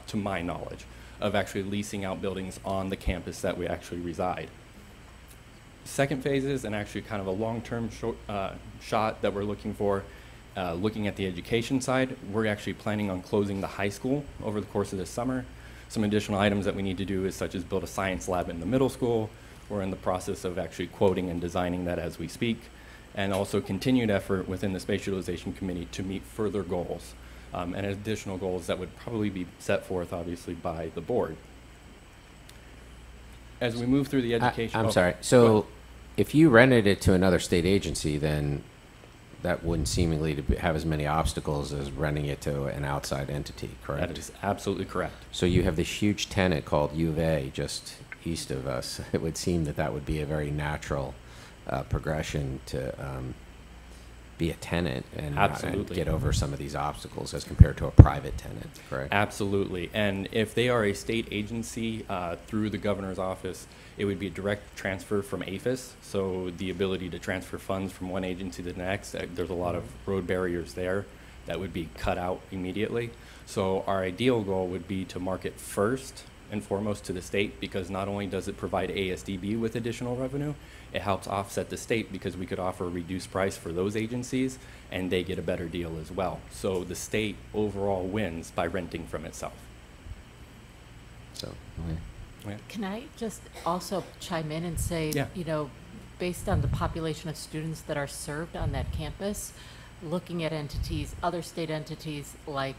to my knowledge, of actually leasing out buildings on the campus that we actually reside. Second phase is, and actually kind of a long-term shot that we're looking for, looking at the education side, we're actually planning on closing the high school over the course of this summer. Some additional items that we need to do is such as build a science lab in the middle school. We're in the process of actually quoting and designing that as we speak, and also continued effort within the Spatialization Committee to meet further goals, and additional goals that would probably be set forth, obviously, by the board. As we move through the education... I'm sorry. So if you rented it to another state agency, then that wouldn't seemingly have as many obstacles as renting it to an outside entity, correct? That is absolutely correct. So you have this huge tenant called U of A just east of us. It would seem that that would be a very natural progression to be a tenant and get over some of these obstacles as compared to a private tenant, correct? Absolutely. And if they are a state agency through the governor's office, it would be a direct transfer from APHIS. So the ability to transfer funds from one agency to the next, there's a lot of road barriers there that would be cut out immediately. So our ideal goal would be to market first and foremost to the state, because not only does it provide ASDB with additional revenue, it helps offset the state because we could offer a reduced price for those agencies and they get a better deal as well. So the state overall wins by renting from itself. So, yeah. Can I just also chime in and say, Yeah. you know, based on the population of students that are served on that campus, looking at entities, other state entities like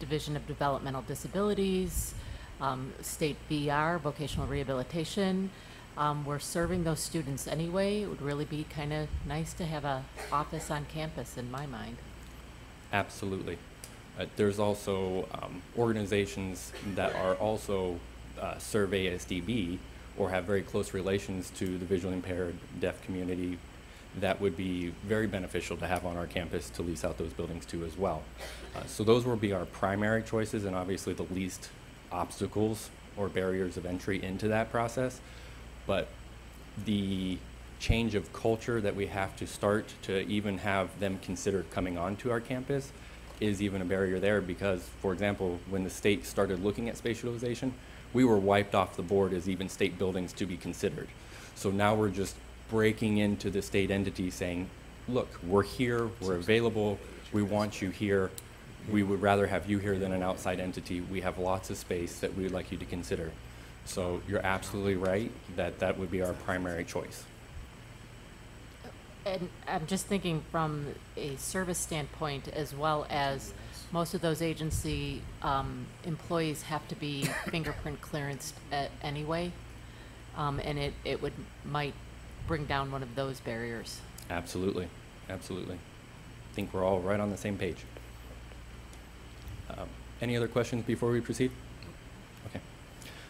Division of Developmental Disabilities, State VR, Vocational Rehabilitation, we're serving those students anyway. It would really be kind of nice to have a office on campus in my mind. Absolutely. There's also organizations that are also serve ASDB or have very close relations to the visually impaired deaf community, that would be very beneficial to have on our campus to lease out those buildings to as well. So those will be our primary choices, and obviously the least obstacles or barriers of entry into that process. But the change of culture that we have to start to even have them consider coming onto our campus is even a barrier there, because, for example, when the state started looking at spatialization, we were wiped off the board as even state buildings to be considered. So now we're just breaking into the state entity saying, look, we're here, we're available, we want you here, we would rather have you here than an outside entity. We have lots of space that we would like you to consider. So you're absolutely right that that would be our primary choice. And I'm just thinking from a service standpoint, as well as most of those agency employees have to be fingerprint clearanced anyway, and it might bring down one of those barriers. Absolutely, absolutely. I think we're all right on the same page. Any other questions before we proceed? Okay.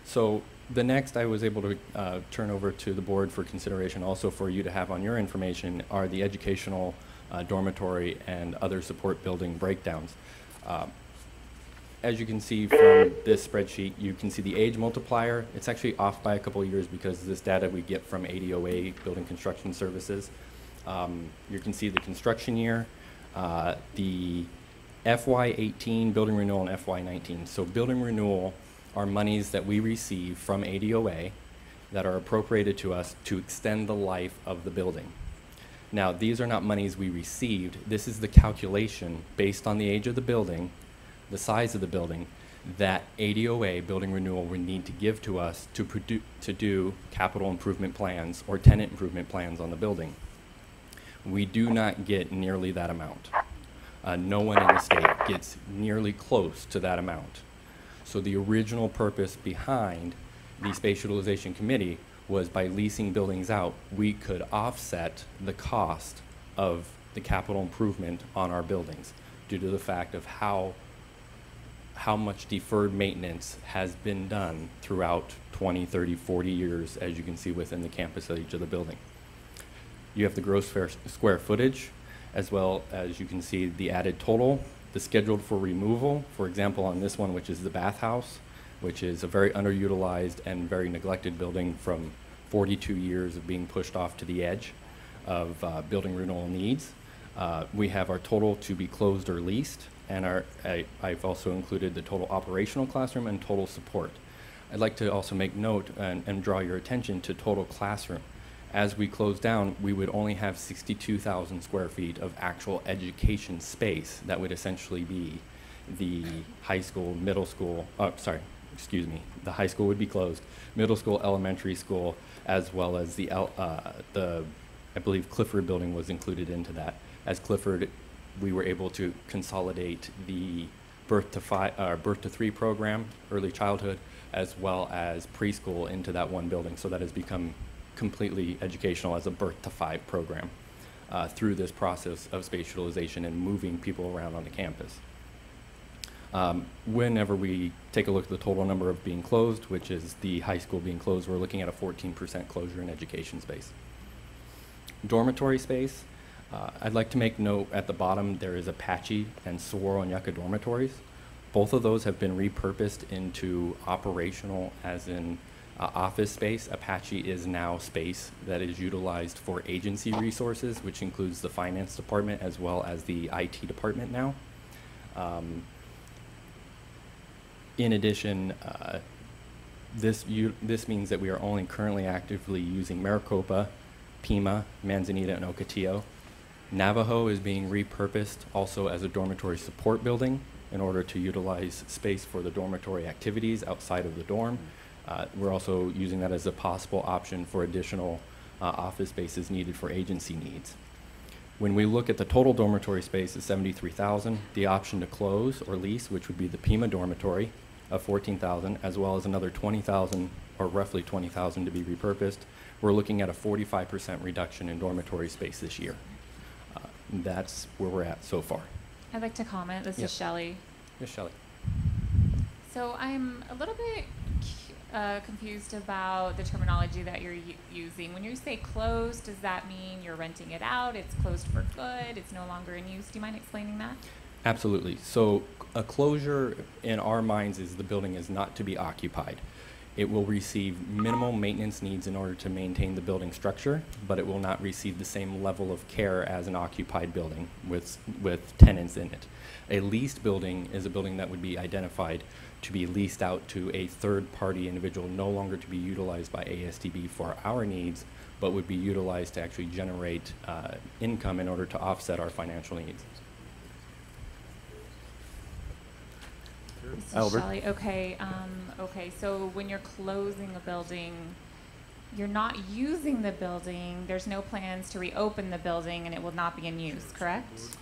So the next I was able to turn over to the board for consideration, also for you to have on your information, are the educational dormitory and other support building breakdowns. As you can see from this spreadsheet, you can see the age multiplier. It's actually off by a couple of years because this data we get from ADOA, Building Construction Services. You can see the construction year, the FY18 building renewal and FY19. So building renewal are monies that we receive from ADOA that are appropriated to us to extend the life of the building. Now, these are not monies we received. This is the calculation based on the age of the building, the size of the building, that ADOA, building renewal, would need to give to us to do capital improvement plans or tenant improvement plans on the building. We do not get nearly that amount. No one in the state gets nearly close to that amount. So the original purpose behind the Spatialization Committee was, by leasing buildings out, we could offset the cost of the capital improvement on our buildings due to the fact of how much deferred maintenance has been done throughout 20, 30, 40 years, as you can see within the campus of each of the building. You have the gross square footage, as well as you can see the added total, the scheduled for removal. For example, on this one, which is the bathhouse, which is a very underutilized and very neglected building from 42 years of being pushed off to the edge of building renewal needs. We have our total to be closed or leased, and I've also included the total operational classroom and total support. I'd like to also make note and draw your attention to total classroom. As we close down, we would only have 62,000 square feet of actual education space. That would essentially be the high school, middle school, the high school would be closed, middle school, elementary school, as well as the I believe Clifford building was included into that. As Clifford, we were able to consolidate the birth to 3 program, early childhood, as well as preschool into that one building. So that has become completely educational as a birth to 5 program through this process of spatialization and moving people around on the campus. Whenever we take a look at the total number of being closed, which is the high school being closed, we're looking at a 14% closure in education space. Dormitory space, I'd like to make note at the bottom there is Apache and Saguaro and Yucca dormitories. Both of those have been repurposed into operational, as in office space. Apache is now space that is utilized for agency resources, which includes the finance department as well as the IT department now. In addition, this means that we are only currently actively using Maricopa, Pima, Manzanita, and Ocotillo. Navajo is being repurposed also as a dormitory support building in order to utilize space for the dormitory activities outside of the dorm. We're also using that as a possible option for additional office spaces needed for agency needs. When we look at the total dormitory space is 73,000, the option to close or lease, which would be the Pima dormitory of 14,000, as well as another 20,000 or roughly 20,000 to be repurposed, we're looking at a 45% reduction in dormitory space this year. That's where we're at so far. I'd like to comment. This is Shelley. Yes, Shelley. So I'm a little bit confused about the terminology that you're using. When you say closed, does that mean you're renting it out? It's closed for good? It's no longer in use? Do you mind explaining that? Absolutely. So a closure in our minds is the building is not to be occupied. It will receive minimal maintenance needs in order to maintain the building structure, but it will not receive the same level of care as an occupied building with tenants in it. A leased building is a building that would be identified to be leased out to a third-party individual, no longer to be utilized by ASDB for our needs, but would be utilized to actually generate income in order to offset our financial needs. This is Albert? Shelley. Okay, okay, so when you're closing a building, you're not using the building, there's no plans to reopen the building, and it will not be in use, correct?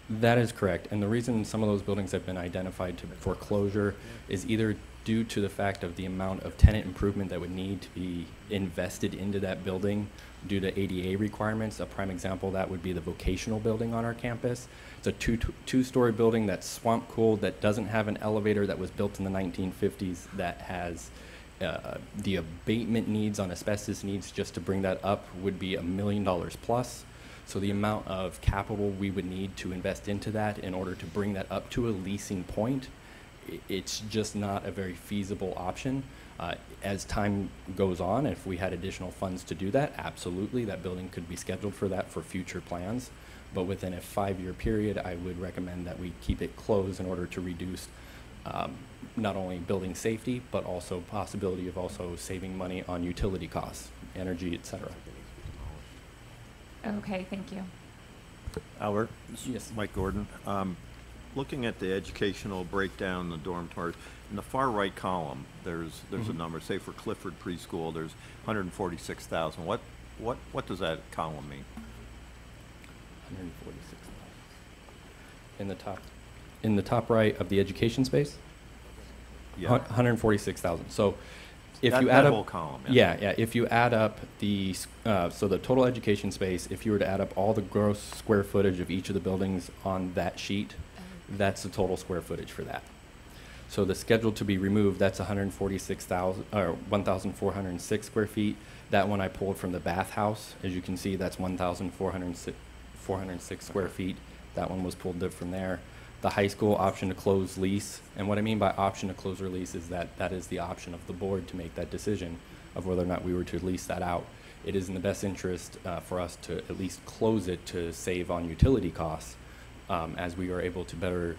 That is correct. And the reason some of those buildings have been identified for closure is either due to the fact of the amount of tenant improvement that would need to be invested into that building due to ADA requirements. A prime example of that would be the vocational building on our campus. It's a two-story building that's swamp cooled, that doesn't have an elevator, that was built in the 1950s, that has the abatement needs on asbestos needs just to bring that up would be $1 million plus. So the amount of capital we would need to invest into that in order to bring that up to a leasing point, it's just not a very feasible option. As time goes on, if we had additional funds to do that, absolutely, that building could be scheduled for that for future plans. But within a 5-year period, I would recommend that we keep it closed in order to reduce not only building safety, but also possibility of also saving money on utility costs, energy, et cetera. Okay, thank you. Albert? Yes. Mike Gordon. Looking at the educational breakdown in the dormitories, in the far right column, there's a number. Say for Clifford Preschool, there's 146,000. What does that column mean? 146,000. In the top right of the education space? Yeah. 146,000. So if That- you add that up whole column, yeah, if you add up the so the total education space, if you were to add up all the gross square footage of each of the buildings on that sheet, that's the total square footage for that. So the schedule to be removed, that's 146,000 or 1,406 square feet. That one I pulled from the bathhouse. As you can see, that's 1,406 square feet. That one was pulled from there. The high school option to close lease, and what I mean by option to close or lease is that that is the option of the board to make that decision of whether or not we were to lease that out. It is in the best interest for us to at least close it to save on utility costs, as we are able to better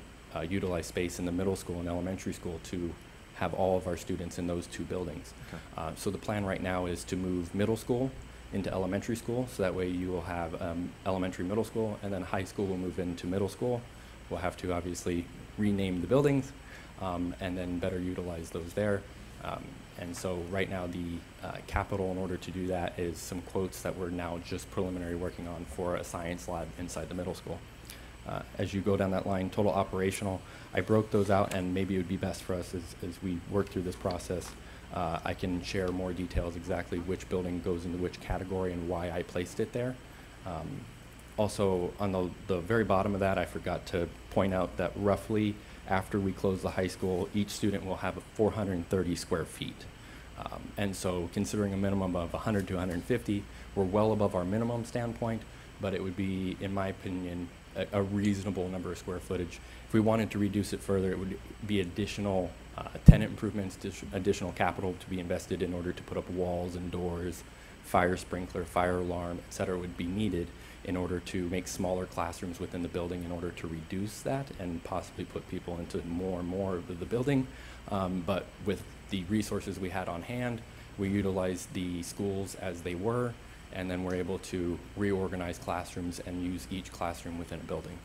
utilize space in the middle school and elementary school to have all of our students in those two buildings. Okay. So the plan right now is to move middle school into elementary school, so that way you will have elementary, middle school, and then high school will move into middle school. We'll have to obviously rename the buildings and then better utilize those there. And so right now the capital in order to do that is some quotes that we're now just preliminary working on for a science lab inside the middle school. As you go down that line, total operational, I broke those out, and maybe it would be best for us as we work through this process. I can share more details exactly which building goes into which category and why I placed it there. Also, on the very bottom of that, I forgot to point out that roughly after we close the high school, each student will have 430 square feet. And so considering a minimum of 100 to 150, we're well above our minimum standpoint, but it would be, in my opinion, a reasonable number of square footage. If we wanted to reduce it further, it would be additional tenant improvements, additional capital to be invested in order to put up walls and doors, fire sprinkler, fire alarm, et cetera, would be needed in order to make smaller classrooms within the building in order to reduce that and possibly put people into more and more of the building. But with the resources we had on hand, we utilized the schools as they were, and then we're able to reorganize classrooms and use each classroom within a building,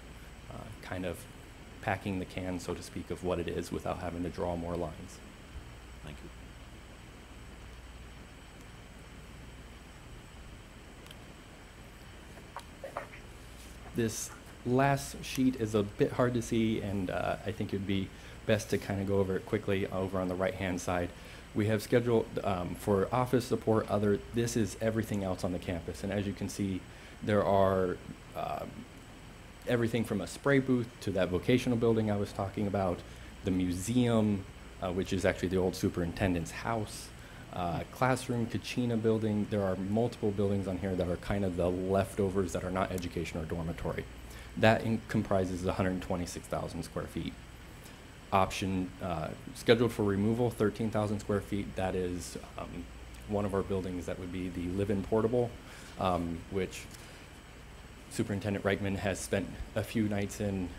kind of packing the can, so to speak, of what it is without having to draw more lines. Thank you. This last sheet is a bit hard to see, and I think it'd be best to kind of go over it quickly over on the right-hand side. We have scheduled for office support, this is everything else on the campus. And as you can see, there are everything from a spray booth to that vocational building I was talking about, the museum, which is actually the old superintendent's house, Classroom, Kachina building, there are multiple buildings on here that are kind of the leftovers that are not education or dormitory. That comprises 126,000 square feet. Option scheduled for removal, 13,000 square feet. That is one of our buildings that would be the live-in portable, which Superintendent Reichman has spent a few nights in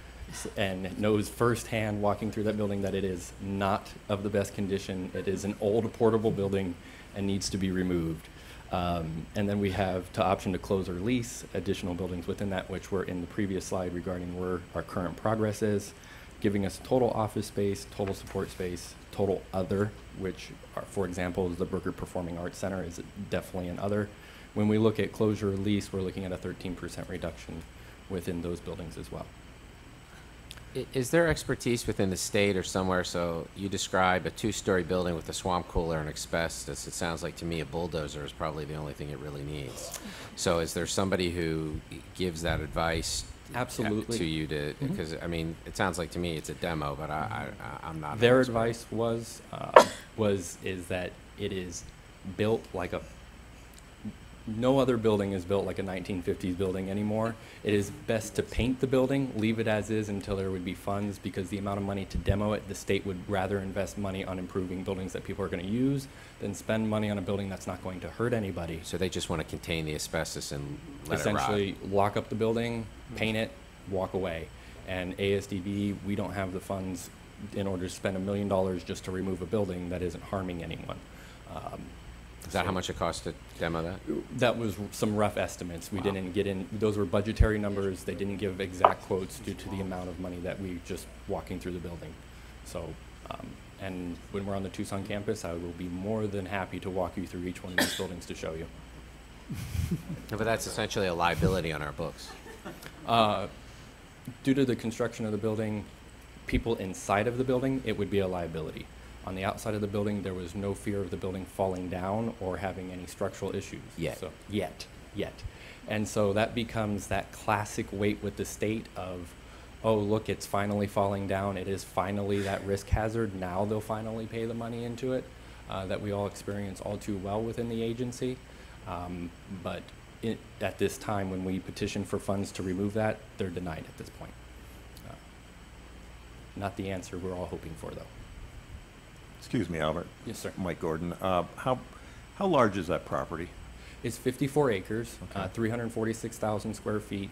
and knows firsthand walking through that building that it is not of the best condition. It is an old portable building and needs to be removed. And then we have to option to close or lease additional buildings within that, which were in the previous slide regarding where our current progress is, giving us total office space, total support space, total other, which are, for example, is the Burger Performing Arts Center is definitely an other. When we look at closure or lease, we're looking at a 13% reduction within those buildings as well. Is there expertise within the state or somewhere? So you describe a 2-story building with a swamp cooler and asbestos. It sounds like to me a bulldozer is probably the only thing it really needs. So is there somebody who gives that advice Absolutely to you to, because I mean, it sounds like to me it's a demo, but I'm not. Their advice is that it is built like a, no other building is built like a 1950s building anymore. It is best to paint the building, leave it as is until there would be funds, because the amount of money to demo it, the state would rather invest money on improving buildings that people are going to use than spend money on a building that's not going to hurt anybody. So they just want to contain the asbestos and let essentially it rot. lock up the building, paint it, walk away. And ASDB, we don't have the funds in order to spend $1 million just to remove a building that isn't harming anyone. Is that how much it cost to demo that? That was some rough estimates. We didn't get in, those were budgetary numbers. They didn't give exact quotes due to the amount of money that we just walking through the building. So, and when we're on the Tucson campus, I will be more than happy to walk you through each one of these buildings to show you. No, but that's essentially a liability on our books. Due to the construction of the building, people inside of the building, it would be a liability. On the outside of the building, there was no fear of the building falling down or having any structural issues. Yet. So, yet. And so that becomes that classic weight with the state of, oh, look, it's finally falling down. It is finally that risk hazard. Now they'll finally pay the money into it that we all experience all too well within the agency. But at this time, when we petition for funds to remove that, they're denied at this point. Not the answer we're all hoping for, though. Excuse me, Albert. Yes, sir. Mike Gordon. How large is that property? It's 54 acres, Okay. 346,000 square feet,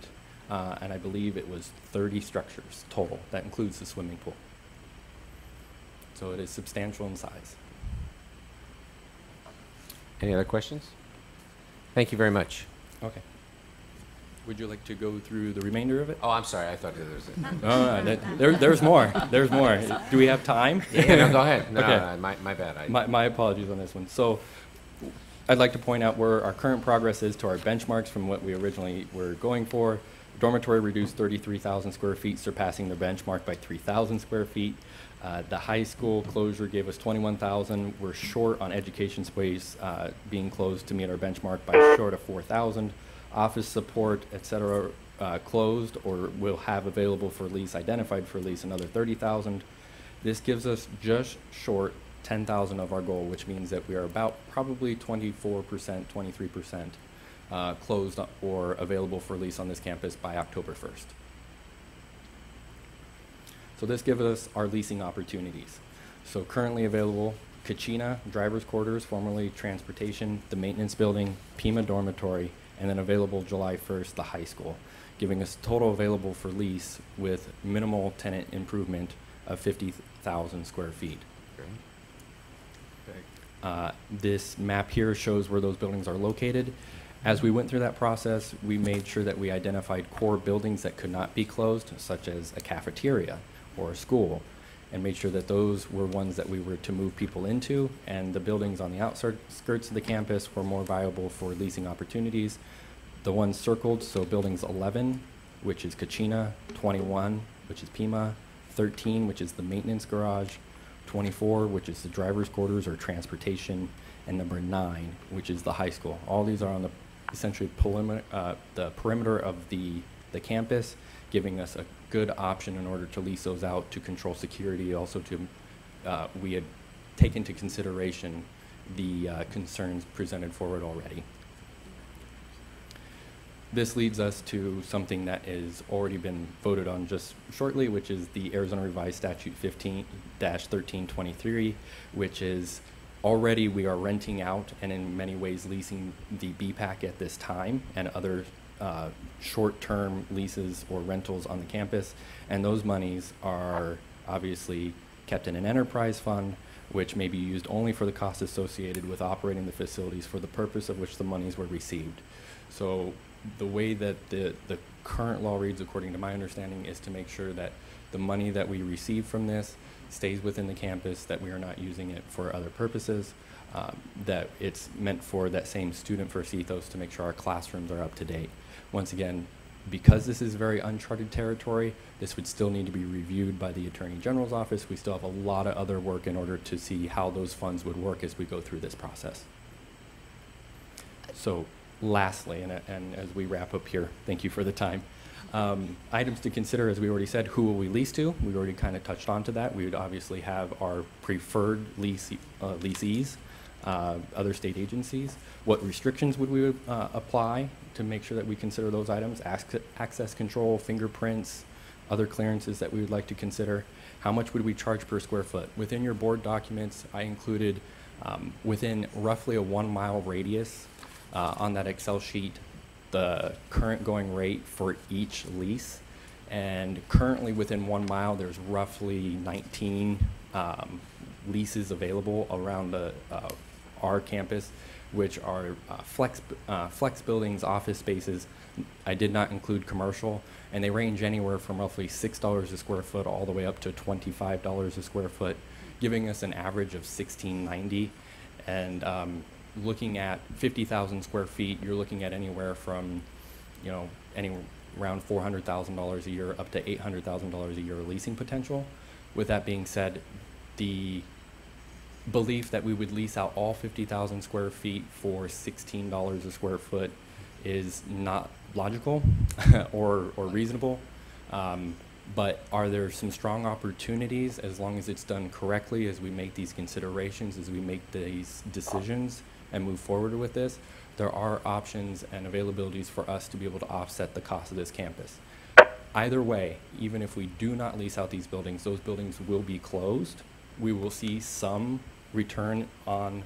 and I believe it was 30 structures total. That includes the swimming pool. So it is substantial in size. Any other questions? Thank you very much. Okay. Would you like to go through the remainder of it? Oh, I'm sorry. I thought there was There's more. There's more. Do we have time? Yeah, no, go ahead. No, Okay. no, my bad. My apologies on this one. So I'd like to point out where our current progress is to our benchmarks from what we originally were going for. Dormitory reduced 33,000 square feet, surpassing their benchmark by 3,000 square feet. The high school closure gave us 21,000. We're short on education space being closed to meet our benchmark by short of 4,000. Office support, et cetera, closed or will have available for lease, identified for lease, another 30,000. This gives us just short 10,000 of our goal, which means that we are about probably 24%, 23% closed or available for lease on this campus by October 1st. So this gives us our leasing opportunities. So currently available, Kachina, driver's quarters, formerly transportation, the maintenance building, Pima dormitory, and then available July 1st, the high school, giving us total available for lease with minimal tenant improvement of 50,000 square feet. This map here shows where those buildings are located. As we went through that process, we made sure that we identified core buildings that could not be closed, such as a cafeteria or a school, and made sure that those were ones that we were to move people into, and the buildings on the outskirts of the campus were more viable for leasing opportunities. The ones circled, so buildings 11, which is Kachina, 21, which is Pima, 13, which is the maintenance garage, 24, which is the driver's quarters or transportation, and number 9, which is the high school. All these are on the essentially the perimeter of the campus, giving us a good option in order to lease those out to control security. Also to, we had taken into consideration the concerns presented forward already. This leads us to something that has already been voted on just shortly, which is the Arizona Revised Statute 15-1323, which is already we are renting out and in many ways leasing the BPAC at this time and other short-term leases or rentals on the campus. And those monies are obviously kept in an enterprise fund, which may be used only for the costs associated with operating the facilities for the purpose of which the monies were received. So the way that the current law reads, according to my understanding, is to make sure that the money that we receive from this stays within the campus, that we are not using it for other purposes, that it's meant for that same student first ethos to make sure our classrooms are up to date. Once again, because this is very uncharted territory, this would still need to be reviewed by the Attorney General's office. We still have a lot of other work in order to see how those funds would work as we go through this process. So lastly, and as we wrap up here, thank you for the time. Items to consider, as we already said, who will we lease to? We already kind of touched on to that. We would obviously have our preferred leasees, other state agencies. What restrictions would we apply to make sure that we consider those items? Access control, fingerprints, other clearances that we would like to consider. How much would we charge per square foot? Within your board documents, I included within roughly a 1 mile radius on that Excel sheet, the current going rate for each lease. And currently within 1 mile, there's roughly 19 leases available around our campus, which are flex buildings, office spaces. I did not include commercial, and they range anywhere from roughly $6 a square foot all the way up to $25 a square foat, giving us an average of $16.90. And looking at 50,000 square feet, you're looking at anywhere from, around $400,000 a year up to $800,000 a year leasing potential. With that being said, the belief that we would lease out all 50,000 square feet for $16 a square foot is not logical or reasonable. But are there some strong opportunities, as long as it's done correctly, as we make these considerations, as we make these decisions and move forward with this? There are options and availabilities for us to be able to offset the cost of this campus. Either way, even if we do not lease out these buildings, those buildings will be closed. We will see some return on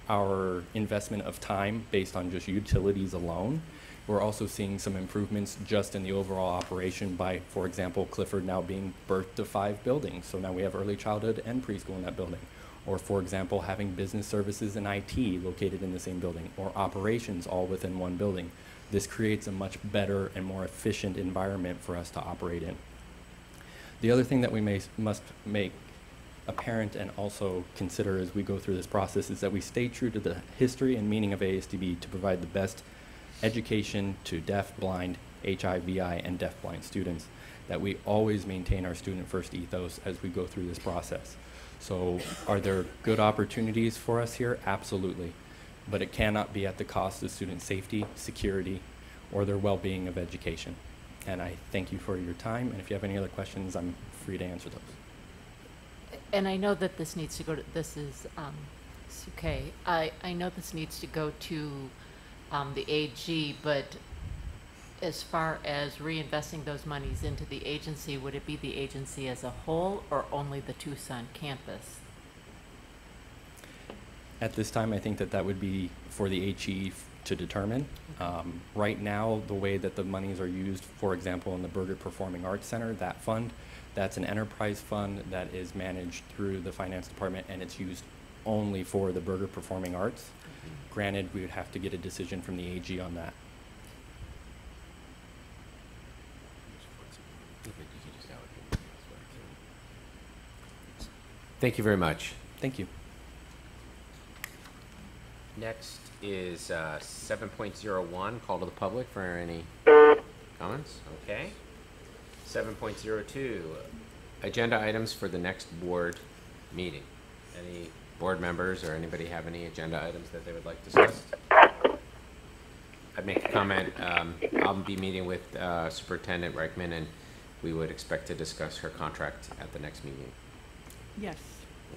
our investment of time based on just utilities alone. We're also seeing some improvements just in the overall operation by, for example, Clifford now being birthed to 5 buildings. So now we have early childhood and preschool in that building. Or, for example, having business services and IT located in the same building, or operations all within one building. This creates a much better and more efficient environment for us to operate in. The other thing that we must make apparent and also consider as we go through this process is that we stay true to the history and meaning of ASDB to provide the best education to deaf, blind, HIVI, and deaf-blind students, that we always maintain our student-first ethos as we go through this process. So are there good opportunities for us here? Absolutely. But it cannot be at the cost of student safety, security, or their well-being of education. And I thank you for your time, and if you have any other questions, I'm free to answer those. And I know that this needs to go to, this is Suke. I know this needs to go to the AG, but as far as reinvesting those monies into the agency, would it be the agency as a whole or only the Tucson campus? At this time, I think that that would be for the HE to determine. Right now, the way that the monies are used, for example, in the Berger Performing Arts Center, that fund, that's an enterprise fund that is managed through the finance department, and it's used only for the Berger Performing Arts. Mm-hmm. Granted, we would have to get a decision from the AG on that. Thank you very much. Thank you. Next is 7.01, call to the public for any comments. Okay. 7.02, agenda items for the next board meeting. Any board members or anybody have any agenda items that they would like discussed? I'd make a comment. I'll be meeting with Superintendent Reichman, and we would expect to discuss her contract at the next meeting. Yes.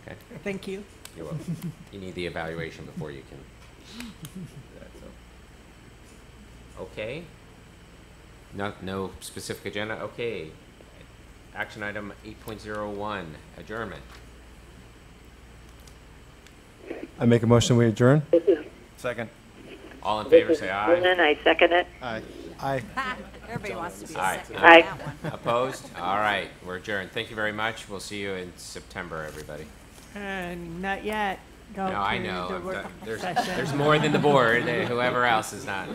Okay, Thank you. you're welcome. You need the evaluation before you can do that, so. Okay. No specific agenda, okay. Action item 8.01, adjournment. I make a motion, we adjourn? Second. All in favor, say aye. And then I second it. Aye. Aye. Everybody wants to be a Aye. second Aye. on that one. Opposed? All right, we're adjourned. Thank you very much. We'll see you in September, everybody. Not yet. Go No, I to know. the work There's session. more than the board, whoever else is not.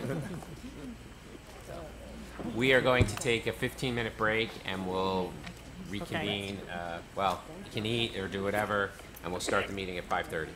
We are going to take a 15-minute break and we'll reconvene. Well, you can eat or do whatever, and we'll start the meeting at 5:30.